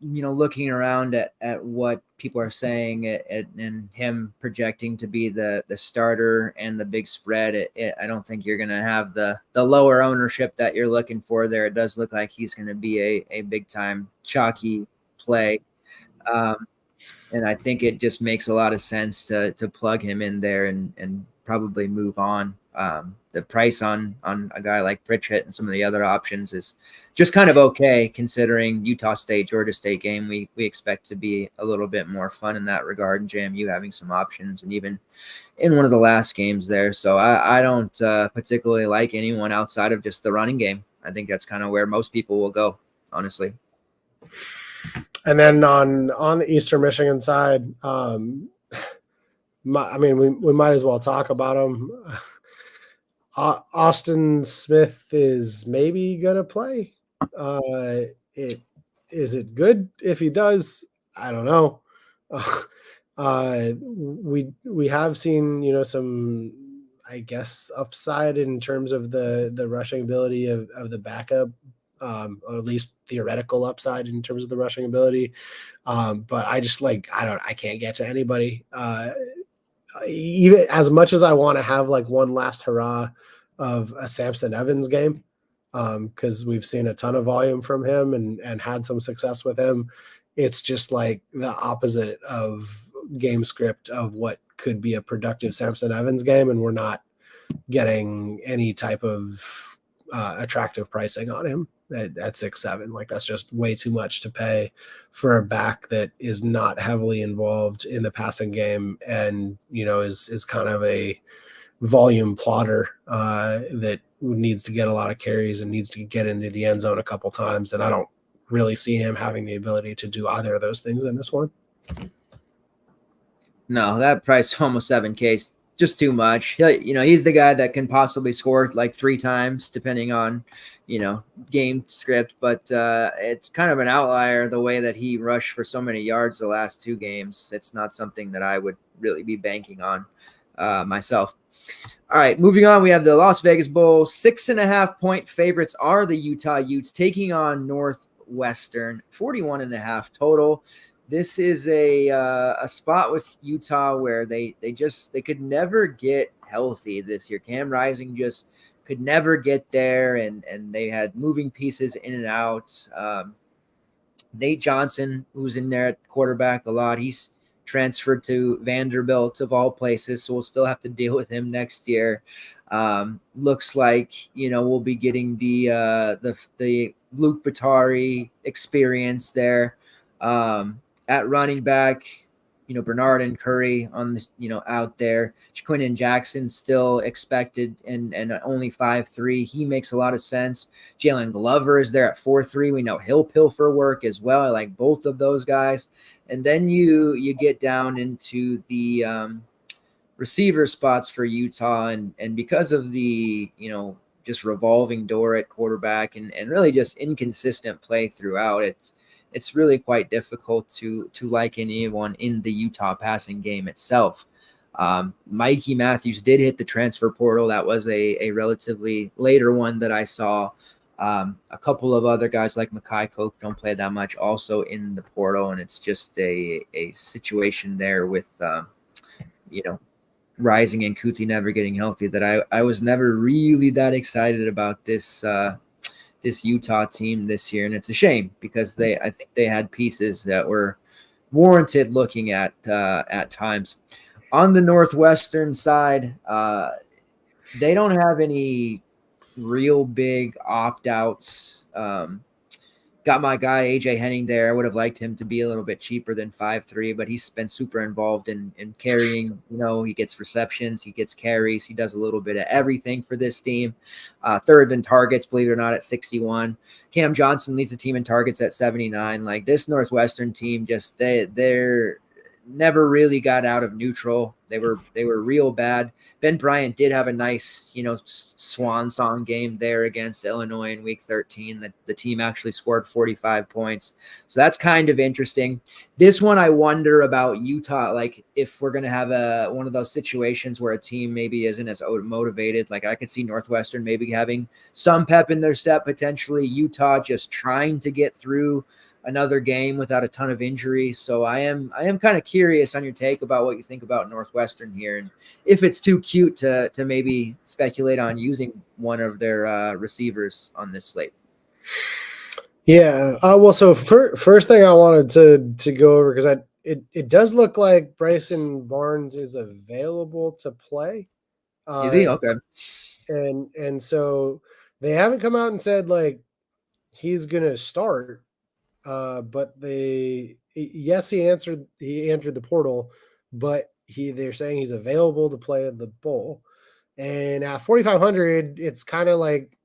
looking around at what people are saying and him projecting to be the starter and the big spread, I don't think you're going to have the lower ownership that you're looking for there. It does look like he's going to be a big time chalky play. And I think it just makes a lot of sense to plug him in there and probably move on. The price on a guy like Pritchett and some of the other options is just kind of okay, considering Utah State, Georgia State game. We expect to be a little bit more fun in that regard, and JMU having some options, and even in one of the last games there. So I don't particularly like anyone outside of just the running game. I think that's kind of where most people will go, honestly. And then on the Eastern Michigan side, we might as well talk about him. Austin Smith is maybe gonna play. Is it good if he does? I don't know. We have seen some, I guess, upside in terms of the rushing ability of the backup. Or at least theoretical upside in terms of the rushing ability. But I just I can't get to anybody. Even as much as I want to have one last hurrah of a Samson Evans game, because we've seen a ton of volume from him and had some success with him. It's just the opposite of game script of what could be a productive Samson Evans game, and we're not getting any type of attractive pricing on him at 6-7. That's just way too much to pay for a back that is not heavily involved in the passing game and is kind of a volume plotter that needs to get a lot of carries and needs to get into the end zone a couple times, and I don't really see him having the ability to do either of those things in this one. No, that price almost 7K is just too much. He's the guy that can possibly score 3 times depending on, game script, but it's kind of an outlier the way that he rushed for so many yards the last 2 games. It's not something that I would really be banking on myself. All right, moving on. We have the Las Vegas Bowl. 6.5-point favorites are the Utah Utes taking on Northwestern. 41.5 total. This is a spot with Utah where they could never get healthy this year. Cam Rising just could never get there, and they had moving pieces in and out. Nate Johnson, who's in there at quarterback a lot, he's transferred to Vanderbilt of all places, so we'll still have to deal with him next year. Looks like we'll be getting the Luke Batari experience there. At running back, Bernard and Curry on the, out there. Jaquindon Jackson still expected and only 5'3". He makes a lot of sense. Jalen Glover is there at 4'3". We know he'll pilfer work as well. I like both of those guys. And then you get down into the receiver spots for Utah, and because of the just revolving door at quarterback and really just inconsistent play throughout, it's really quite difficult to like anyone in the Utah passing game itself. Mikey Matthews did hit the transfer portal. That was a relatively later one that I saw. A couple of other guys like Makai Cope don't play that much also in the portal, and it's just a situation there with Rising and Kuti never getting healthy that I was never really that excited about this Utah team this year, and it's a shame because I think they had pieces that were warranted looking at times. On the Northwestern side, they don't have any real big opt-outs. Got my guy AJ Henning there. I would have liked him to be a little bit cheaper than 5'3", but he's been super involved in carrying. He gets receptions, he gets carries, he does a little bit of everything for this team. Third in targets, believe it or not, at 61. Cam Johnson leads the team in targets at 79. This Northwestern team, just they're never really got out of neutral. They were real bad. Ben Bryant did have a nice, swan song game there against Illinois in week 13. The team actually scored 45 points. So that's kind of interesting. This one, I wonder about Utah, if we're going to have one of those situations where a team maybe isn't as motivated. I could see Northwestern maybe having some pep in their step, potentially Utah just trying to get through another game without a ton of injuries. So I am kind of curious on your take about what you think about Northwestern here, and if it's too cute to maybe speculate on using one of their receivers on this slate. Yeah. Well, so first thing I wanted to go over, because it does look like Bryson Barnes is available to play. Is he? Okay. And so they haven't come out and said like he's gonna start, but yes, he entered the portal, but they're saying he's available to play in the bowl. And at 4,500, it's kind of like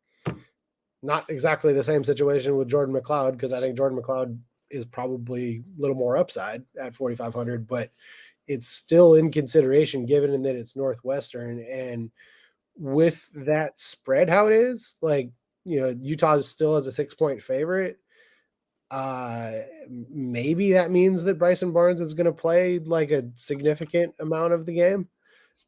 not exactly the same situation with Jordan McLeod, because I think Jordan McLeod is probably a little more upside at 4,500, but it's still in consideration given that it's Northwestern. And with that spread how it is, like, Utah is still as a 6-point favorite. Maybe that means that Bryson Barnes is going to play like a significant amount of the game.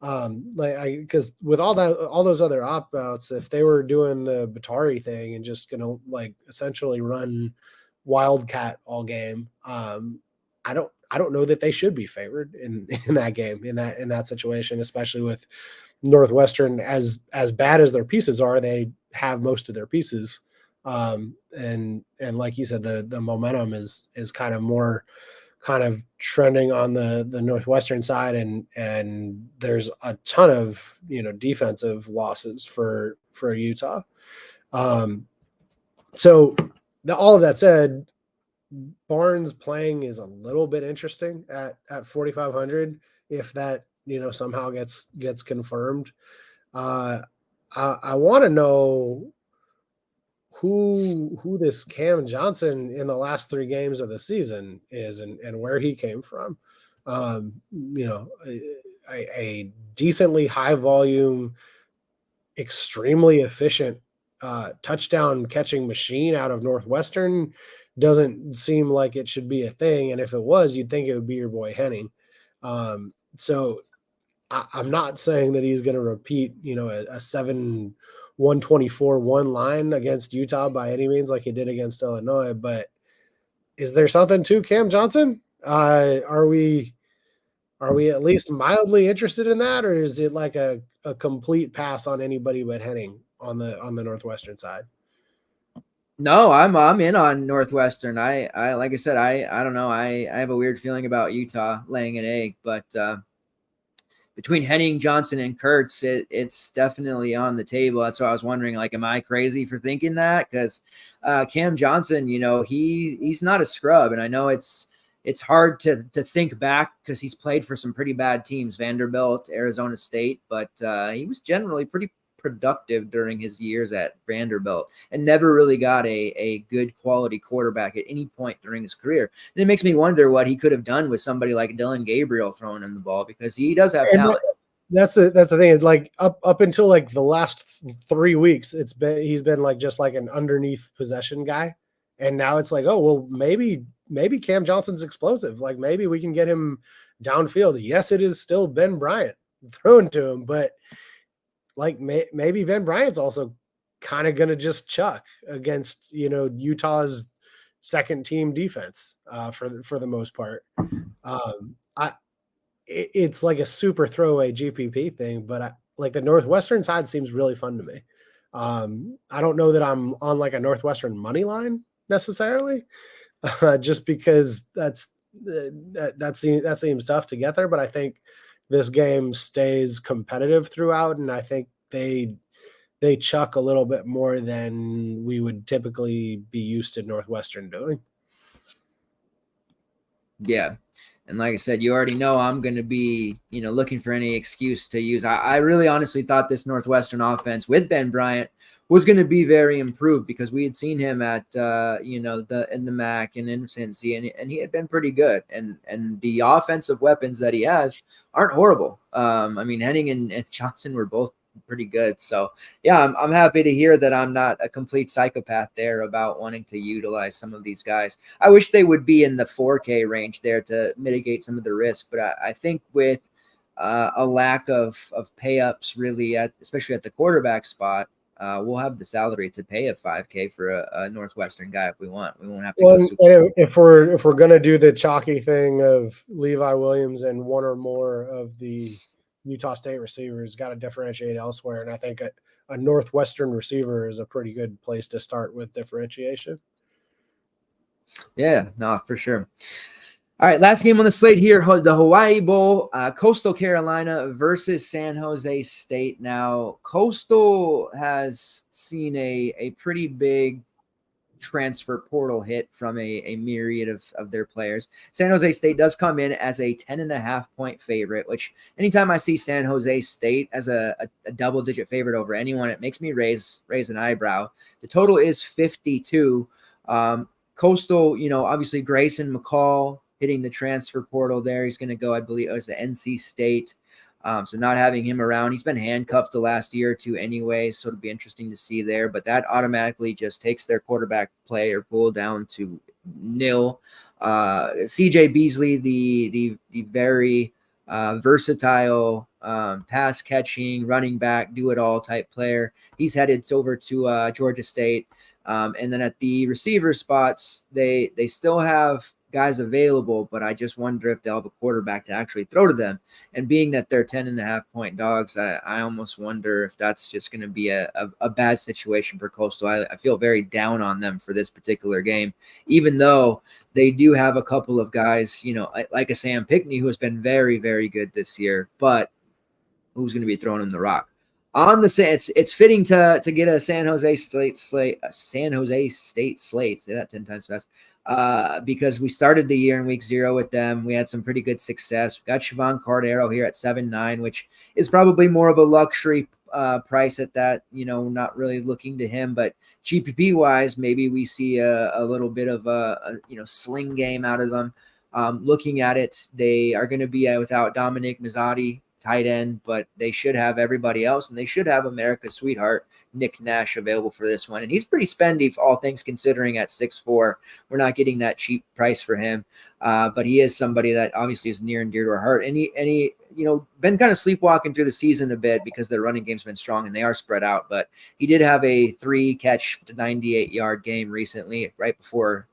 Because with all those other opt-outs, if they were doing the Batari thing and just going to like essentially run Wildcat all game, I don't know that they should be favored in that game, in that situation, especially with Northwestern, as bad as their pieces are, they have most of their pieces. And like you said, the momentum is kind of more kind of trending on the Northwestern side, and there's a ton of defensive losses for Utah. So all of that said, Barnes playing is a little bit interesting at 4,500 if that somehow gets confirmed. I want to know who this Cam Johnson in the last 3 games of the season is and where he came from. A decently high volume, extremely efficient touchdown catching machine out of Northwestern doesn't seem like it should be a thing. And if it was, you'd think it would be your boy Henning. So I'm not saying that he's going to repeat, a 124-1 line against Utah by any means like he did against Illinois, but is there something to Cam Johnson? Are we at least mildly interested in that, or is it like a complete pass on anybody but Henning on the Northwestern side? No, I'm in on Northwestern. I like I said, I don't know. I have a weird feeling about Utah laying an egg, but between Henning, Johnson, and Kurtz, it's definitely on the table. That's why I was wondering, like, am I crazy for thinking that? Because Cam Johnson, he's not a scrub, and I know it's hard to think back because he's played for some pretty bad teams, Vanderbilt, Arizona State, but he was generally pretty productive during his years at Vanderbilt and never really got a good quality quarterback at any point during his career. And it makes me wonder what he could have done with somebody like Dylan Gabriel throwing him the ball, because he does have talent. That's the thing. It's like up until like the last 3 weeks, he's been like just like an underneath possession guy. And now it's like, oh, well, maybe Cam Johnson's explosive. Like maybe we can get him downfield. Yes, it is still Ben Bryant thrown to him, but like maybe Ben Bryant's also kind of going to just chuck against, Utah's second team defense for the most part. It's like a super throwaway GPP thing, but like the Northwestern side seems really fun to me. I don't know that I'm on like a Northwestern money line necessarily, just because that seems tough to get there. But I think this game stays competitive throughout, and I think they chuck a little bit more than we would typically be used to Northwestern doing. Yeah. And like I said, you already know I'm going to be, looking for any excuse to use. I really honestly thought this Northwestern offense with Ben Bryant was going to be very improved, because we had seen him at, in the MAC and in Cincy, and he had been pretty good. And the offensive weapons that he has aren't horrible. Henning and Johnson were both pretty good. So yeah, I'm happy to hear that I'm not a complete psychopath there about wanting to utilize some of these guys. I wish they would be in the 4K range there to mitigate some of the risk, but I think with a lack of pay ups really especially at the quarterback spot, we'll have the salary to pay a 5K for a Northwestern guy if we want. We won't have to go super. If we're gonna do the chalky thing of Levi Williams and one or more of the Utah State receivers, got to differentiate elsewhere, and I think a Northwestern receiver is a pretty good place to start with differentiation. Yeah, no, for sure. All right, last game on the slate here, the Hawaii Bowl, Coastal Carolina versus San Jose State. Now, Coastal has seen a pretty big transfer portal hit from a myriad of their players. San Jose State does come in as a 10.5-point favorite, which anytime I see San Jose State as a double-digit favorite over anyone, it makes me raise an eyebrow. The total is 52. Coastal, obviously Grayson McCall hitting the transfer portal there. He's going to go, I believe, as the NC State. So not having him around, he's been handcuffed the last year or two anyway, so it'll be interesting to see there. But that automatically just takes their quarterback play or pool down to nil. CJ Beasley, the very versatile pass catching, running back, do it all type player, he's headed over to Georgia State. And then at the receiver spots, they still have guys available, but I just wonder if they'll have a quarterback to actually throw to them. And being that they're 10.5-point dogs, I almost wonder if that's just going to be a bad situation for Coastal. I feel very down on them for this particular game, even though they do have a couple of guys, like a Sam Pinkney, who has been very, very good this year, but who's going to be throwing him the rock? On the it's fitting to get a San Jose State slate. Say that 10 times fast. Because we started the year in week 0 with them. We had some pretty good success. We got Siobhan Cordero here at 7.9, which is probably more of a luxury price at that, not really looking to him, but GPP wise, maybe we see a little bit of a sling game out of them. Looking at it, they are going to be without Dominic Mazzotti, tight end, but they should have everybody else, and they should have America's sweetheart, Nick Nash, available for this one. And he's pretty spendy, all things considering, at 6'4". We're not getting that cheap price for him, but he is somebody that obviously is near and dear to our heart. And he been kind of sleepwalking through the season a bit because their running game's been strong and they are spread out. But he did have a 3-catch to 98-yard game recently, right before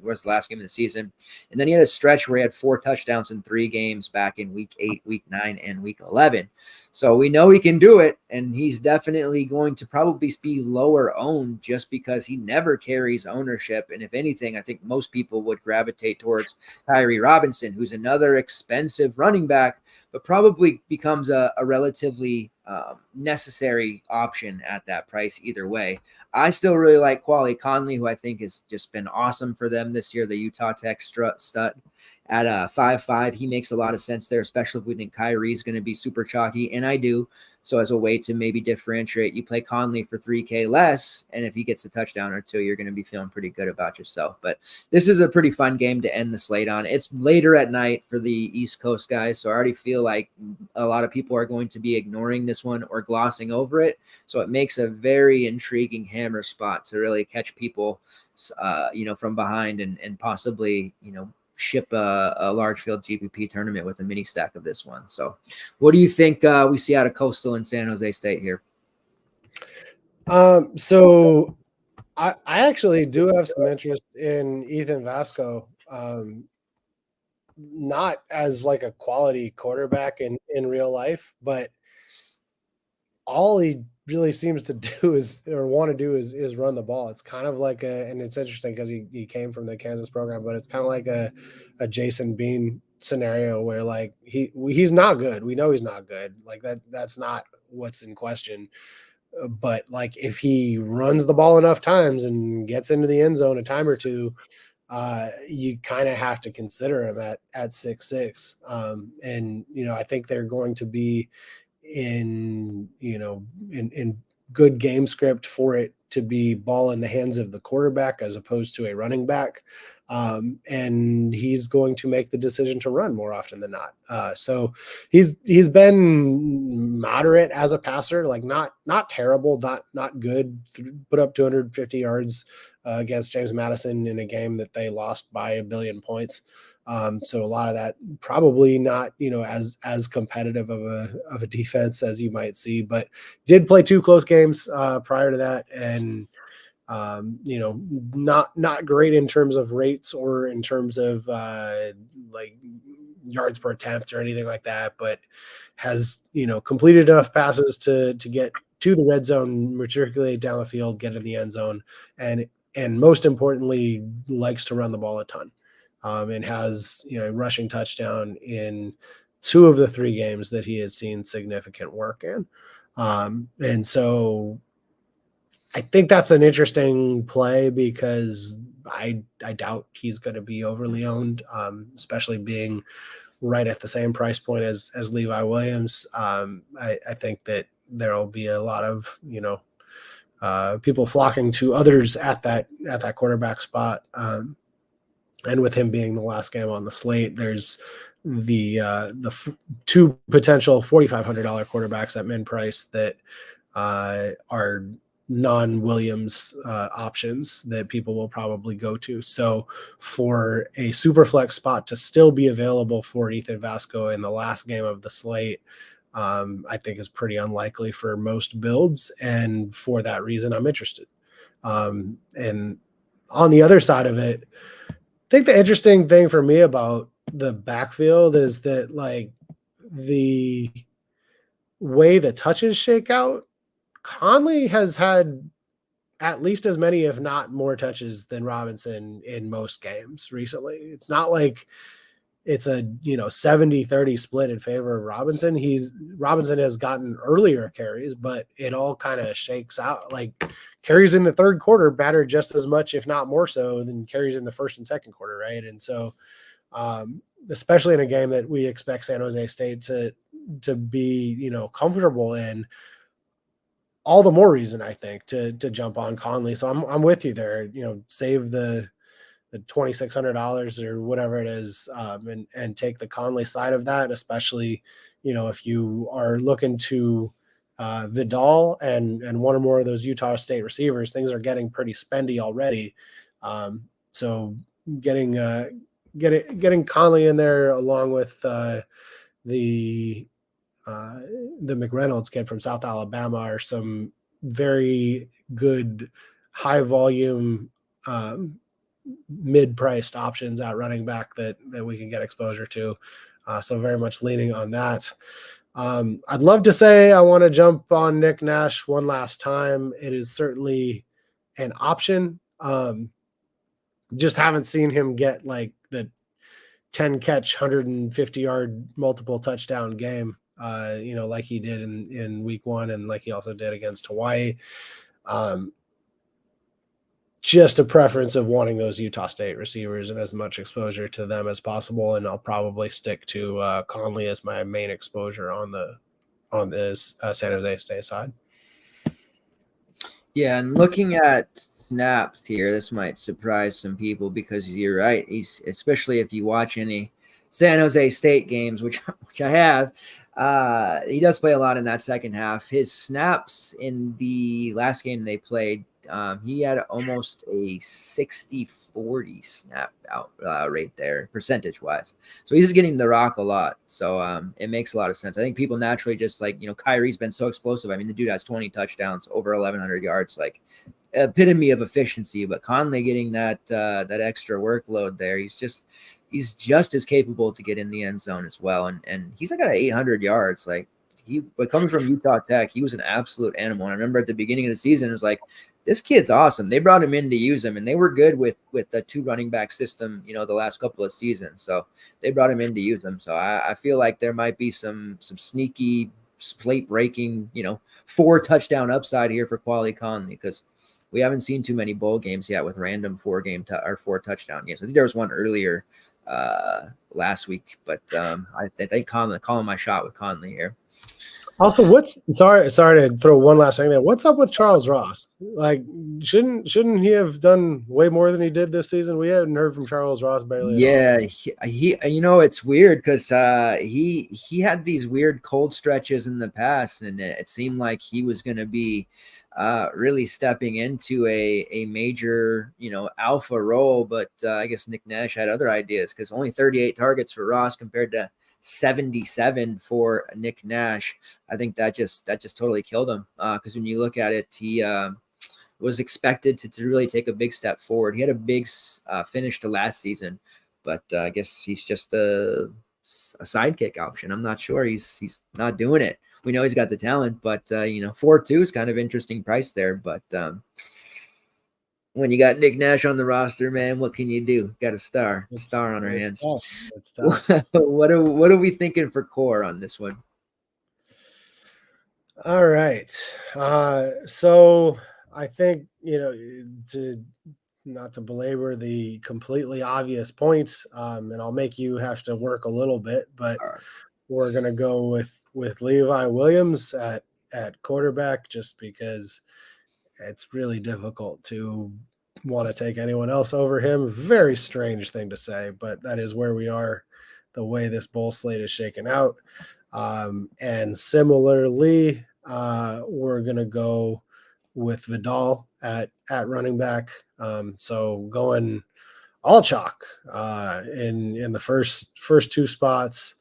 was the last game of the season. And then he had a stretch where he had 4 touchdowns in 3 games back in week 8, week 9, and week 11. So we know he can do it, and he's definitely going to probably be lower owned just because he never carries ownership. And if anything, I think most people would gravitate towards Kyrie Robinson, who's another expensive running back, but probably becomes a relatively necessary option at that price either way. I still really like Quali Conley, who I think has just been awesome for them this year, the Utah Tech stud at 5'5". He makes a lot of sense there, especially if we think Kyrie is going to be super chalky, and I do. So as a way to maybe differentiate, you play Conley for $3K less, and if he gets a touchdown or 2, you're going to be feeling pretty good about yourself. But this is a pretty fun game to end the slate on. It's later at night for the East Coast guys, so I already feel like a lot of people are going to be ignoring this one or glossing over it. So it makes a very intriguing hammer spot to really catch people, from behind and possibly, ship a large field GPP tournament with a mini stack of this one. So what do you think we see out of Coastal and San Jose State here? So I actually do have some interest in Ethan Vasco, not as like a quality quarterback in real life, but all he really seems to do is run the ball. It's kind of like and it's interesting because he came from the Kansas program, but it's kind of like a Jason Bean scenario where like he's not good. We know he's not good. Like that's not what's in question. But like if he runs the ball enough times and gets into the end zone a time or two, you kind of have to consider him at 6'6". And I think they're going to be in good game script for it to be ball in the hands of the quarterback as opposed to a running back. And he's going to make the decision to run more often than not. So he's been moderate as a passer, like not terrible, not good, put up 250 yards against James Madison in a game that they lost by 1 billion points. So a lot of that probably not, as competitive of a defense as you might see, but did play 2 close games prior to that. And, not great in terms of rates or in terms of like yards per attempt or anything like that, but has, completed enough passes to get to the red zone, matriculate down the field, get in the end zone. And most importantly, likes to run the ball a ton. and has, a rushing touchdown in 2 of the 3 games that he has seen significant work in. And so I think that's an interesting play because I doubt he's going to be overly owned, especially being right at the same price point as Levi Williams. I think that there will be a lot of, people flocking to others at that quarterback spot. And with him being the last game on the slate, there's the 2 potential $4,500 quarterbacks at min price that are non-Williams options that people will probably go to. So for a super flex spot to still be available for Ethan Vasco in the last game of the slate, I think is pretty unlikely for most builds. And for that reason, I'm interested. And on the other side of it, I think the interesting thing for me about the backfield is that, like, the way the touches shake out, Conley has had at least as many, if not more touches than Robinson in most games recently. It's not like it's a 70-30 split in favor of Robinson. Robinson has gotten earlier carries, but it all kind of shakes out. Like, carries in the third quarter matter just as much, if not more so, than carries in the first and second quarter, right? And so, especially in a game that we expect San Jose State to be comfortable in, all the more reason, I think, to jump on Conley. So I'm with you there. Save the $2,600 or whatever it is, and take the Conley side of that, especially, if you are looking to Vidal and one or more of those Utah State receivers. Things are getting pretty spendy already. So getting Conley in there along with the McReynolds kid from South Alabama are some very good high volume mid-priced options at running back that we can get exposure to. So very much leaning on that. I'd love to say I want to jump on Nick Nash one last time. It is certainly an option. Just haven't seen him get like the 10 catch, 150 yard multiple touchdown game, like he did in week 1 and like he also did against Hawaii. Just a preference of wanting those Utah State receivers and as much exposure to them as possible. And I'll probably stick to Conley as my main exposure on this San Jose State side. Yeah, and looking at snaps here, this might surprise some people because you're right. He's, especially if you watch any San Jose State games, which I have, he does play a lot in that second half. His snaps in the last game they played, he had almost a 60-40 snap out rate there, percentage-wise. So he's getting the rock a lot. So it makes a lot of sense. I think people naturally just like, Kyrie's been so explosive. I mean, the dude has 20 touchdowns, over 1,100 yards, like epitome of efficiency. But Conley getting that extra workload there, he's just as capable to get in the end zone as well. And he's like got 800 yards. Like, but coming from Utah Tech, he was an absolute animal. And I remember at the beginning of the season, it was like, this kid's awesome. They brought him in to use him, and they were good with the 2 running back system, the last couple of seasons. So they brought him in to use him. So I feel like there might be some sneaky slate breaking, 4 touchdown upside here for Quali Conley, because we haven't seen too many bowl games yet with random 4 touchdown games. I think there was one earlier last week, but I think calling my shot with Conley here. Also, sorry to throw one last thing there. What's up with Charles Ross? Like, shouldn't he have done way more than he did this season? We haven't heard from Charles Ross barely. Yeah, he it's weird because he had these weird cold stretches in the past, and it seemed like he was going to be really stepping into a major alpha role. But I guess Nick Nash had other ideas, because only 38 targets for Ross compared to 77 for Nick Nash. I think that just totally killed him, because when you look at it, he was expected to really take a big step forward. He had a big finish to last season, but I guess he's just a sidekick option. I'm not sure. He's not doing it. We know he's got the talent, but 4.2 is kind of interesting price there. But when you got Nick Nash on the roster, man, what can you do? Got a star on our hands. Tough. It's tough. What are we thinking for core on this one? All right. So I think, not to belabor the completely obvious points, and I'll make you have to work a little bit, but we're going to go with Levi Williams at quarterback, just because it's really difficult to want to take anyone else over him. Very strange thing to say, but that is where we are, the way this bowl slate is shaken out. And similarly, we're going to go with Waddell at running back. So going all chalk in the first two spots.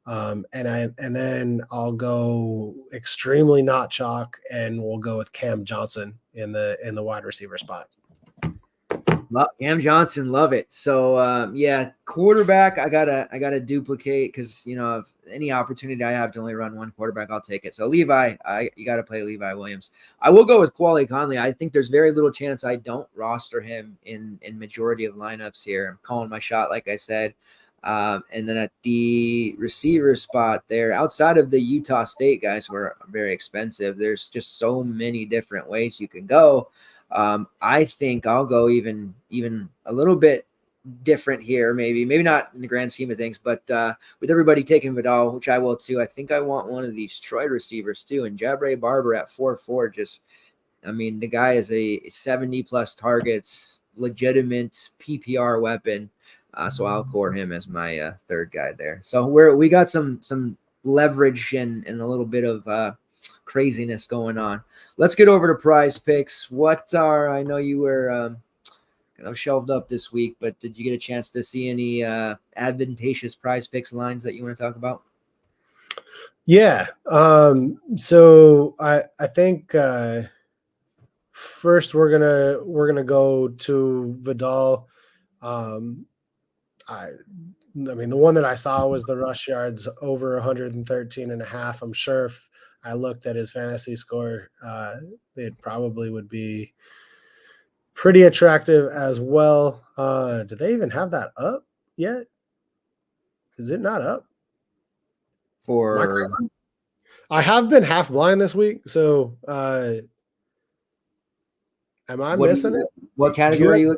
And then I'll go extremely not chalk, and we'll go with Cam Johnson in the wide receiver spot. Cam Johnson, love it. So quarterback, I gotta duplicate, because if any opportunity I have to only run one quarterback, I'll take it. So Levi, you gotta play Levi Williams. I will go with Quali Conley. I think there's very little chance I don't roster him in majority of lineups here. I'm calling my shot, like I said. And then at the receiver spot there, outside of the Utah State guys who are very expensive, there's just so many different ways you can go. I think I'll go even a little bit different here, maybe not in the grand scheme of things, but with everybody taking Waddell, which I will too. I think I want one of these Troy receivers too, and Jabray Barber at 4.4. The guy is a 70 plus targets, legitimate PPR weapon. So I'll core him as my third guy there. So we got some leverage and a little bit of craziness going on. Let's get over to PrizePicks. I know you were kind of shelved up this week, but did you get a chance to see any advantageous PrizePicks lines that you want to talk about? Yeah. So I think first we're gonna go to Waddell. The one that I saw was the rush yards over 113.5. I'm sure if I looked at his fantasy score, it probably would be pretty attractive as well. Do they even have that up yet? Is it not up? I have been half blind this week, so am I missing it? What category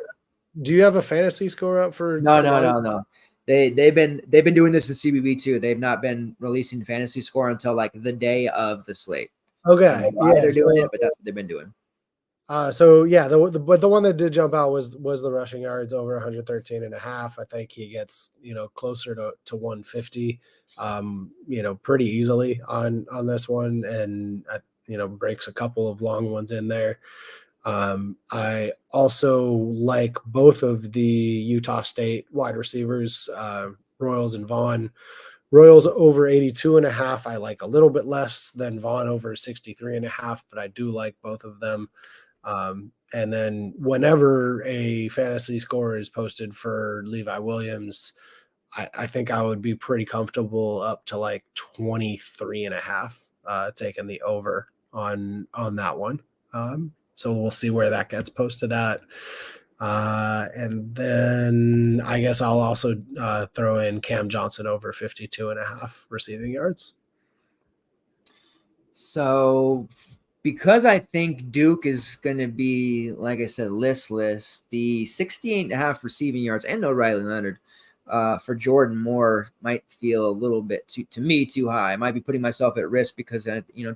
do you have a fantasy score up for? No. They've been doing this in CBB too. They've not been releasing fantasy score until like the day of the slate. Okay, they're doing it, but that's what they've been doing. The one that did jump out was the rushing yards over 113.5. I think he gets closer to 150, pretty easily on this one, and breaks a couple of long ones in there. I also like both of the Utah State wide receivers, Royals and Vaughn. Royals over 82.5. I like a little bit less than Vaughn over 63.5, but I do like both of them. And then whenever a fantasy score is posted for Levi Williams, I think I would be pretty comfortable up to like 23.5, taking the over on that one. So we'll see where that gets posted at. And then I guess I'll also throw in Cam Johnson over 52.5 receiving yards. So because I think Duke is going to be, like I said, listless, the 68.5 receiving yards and no Riley Leonard for Jordan Moore might feel a little bit too high. I might be putting myself at risk because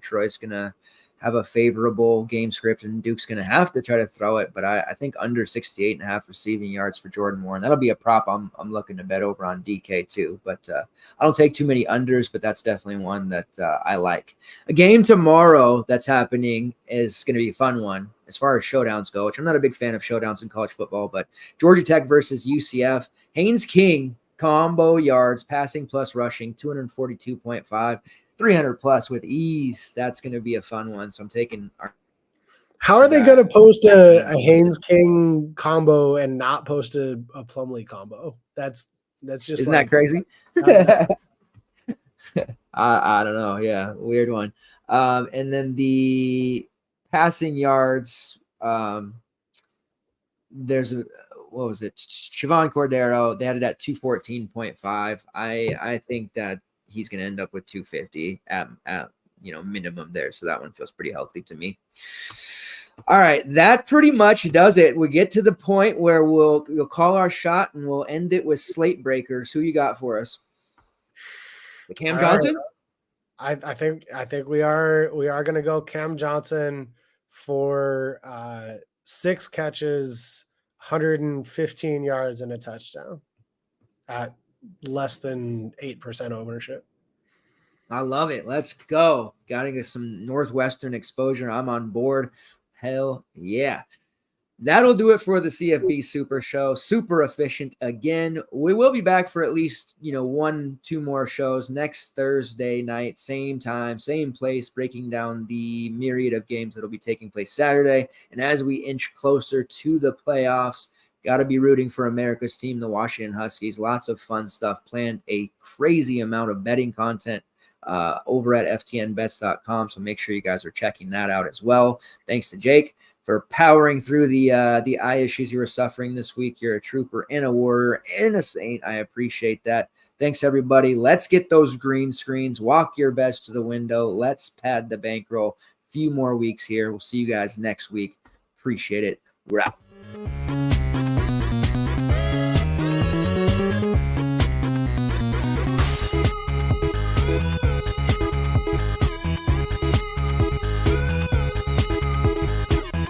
Troy's going to have a favorable game script and Duke's going to have to try to throw it. But I think under 68.5 receiving yards for Jordan Moore, and that'll be a prop I'm looking to bet over on DK too. But I don't take too many unders, but that's definitely one that I like. A game tomorrow that's happening is going to be a fun one as far as showdowns go, which I'm not a big fan of showdowns in college football, but Georgia Tech versus UCF. Haynes King combo yards, passing plus rushing, 242.5. 300 plus with ease. That's going to be a fun one. So I'm taking. How are they going to post a Haynes King combo and not post a Plumlee combo? That's just isn't that crazy? I don't know. Yeah, weird one. And then the passing yards. there's a, what was it? Siobhan Cordero, they had it at 214.5. I think that he's going to end up with 250 at minimum there. So that one feels pretty healthy to me. All right, that pretty much does it. We get to the point where we'll call our shot and we'll end it with slate breakers. Who you got for us? The Cam Johnson? Right. I think we are going to go Cam Johnson for 6 catches, 115 yards and a touchdown at less than 8% ownership. I love it. Let's go. Got to get some Northwestern exposure. I'm on board. Hell yeah. That'll do it for the CFB Super Show. Super efficient again. We will be back for at least, 1-2 more shows next Thursday night, same time, same place, breaking down the myriad of games that'll be taking place Saturday. And as we inch closer to the playoffs, got to be rooting for America's team, the Washington Huskies. Lots of fun stuff planned. A crazy amount of betting content over at ftnbets.com. So make sure you guys are checking that out as well. Thanks to Jake for powering through the eye issues you were suffering this week. You're a trooper and a warrior and a saint. I appreciate that. Thanks, everybody. Let's get those green screens. Walk your best to the window. Let's pad the bankroll. Few more weeks here. We'll see you guys next week. Appreciate it. We're out.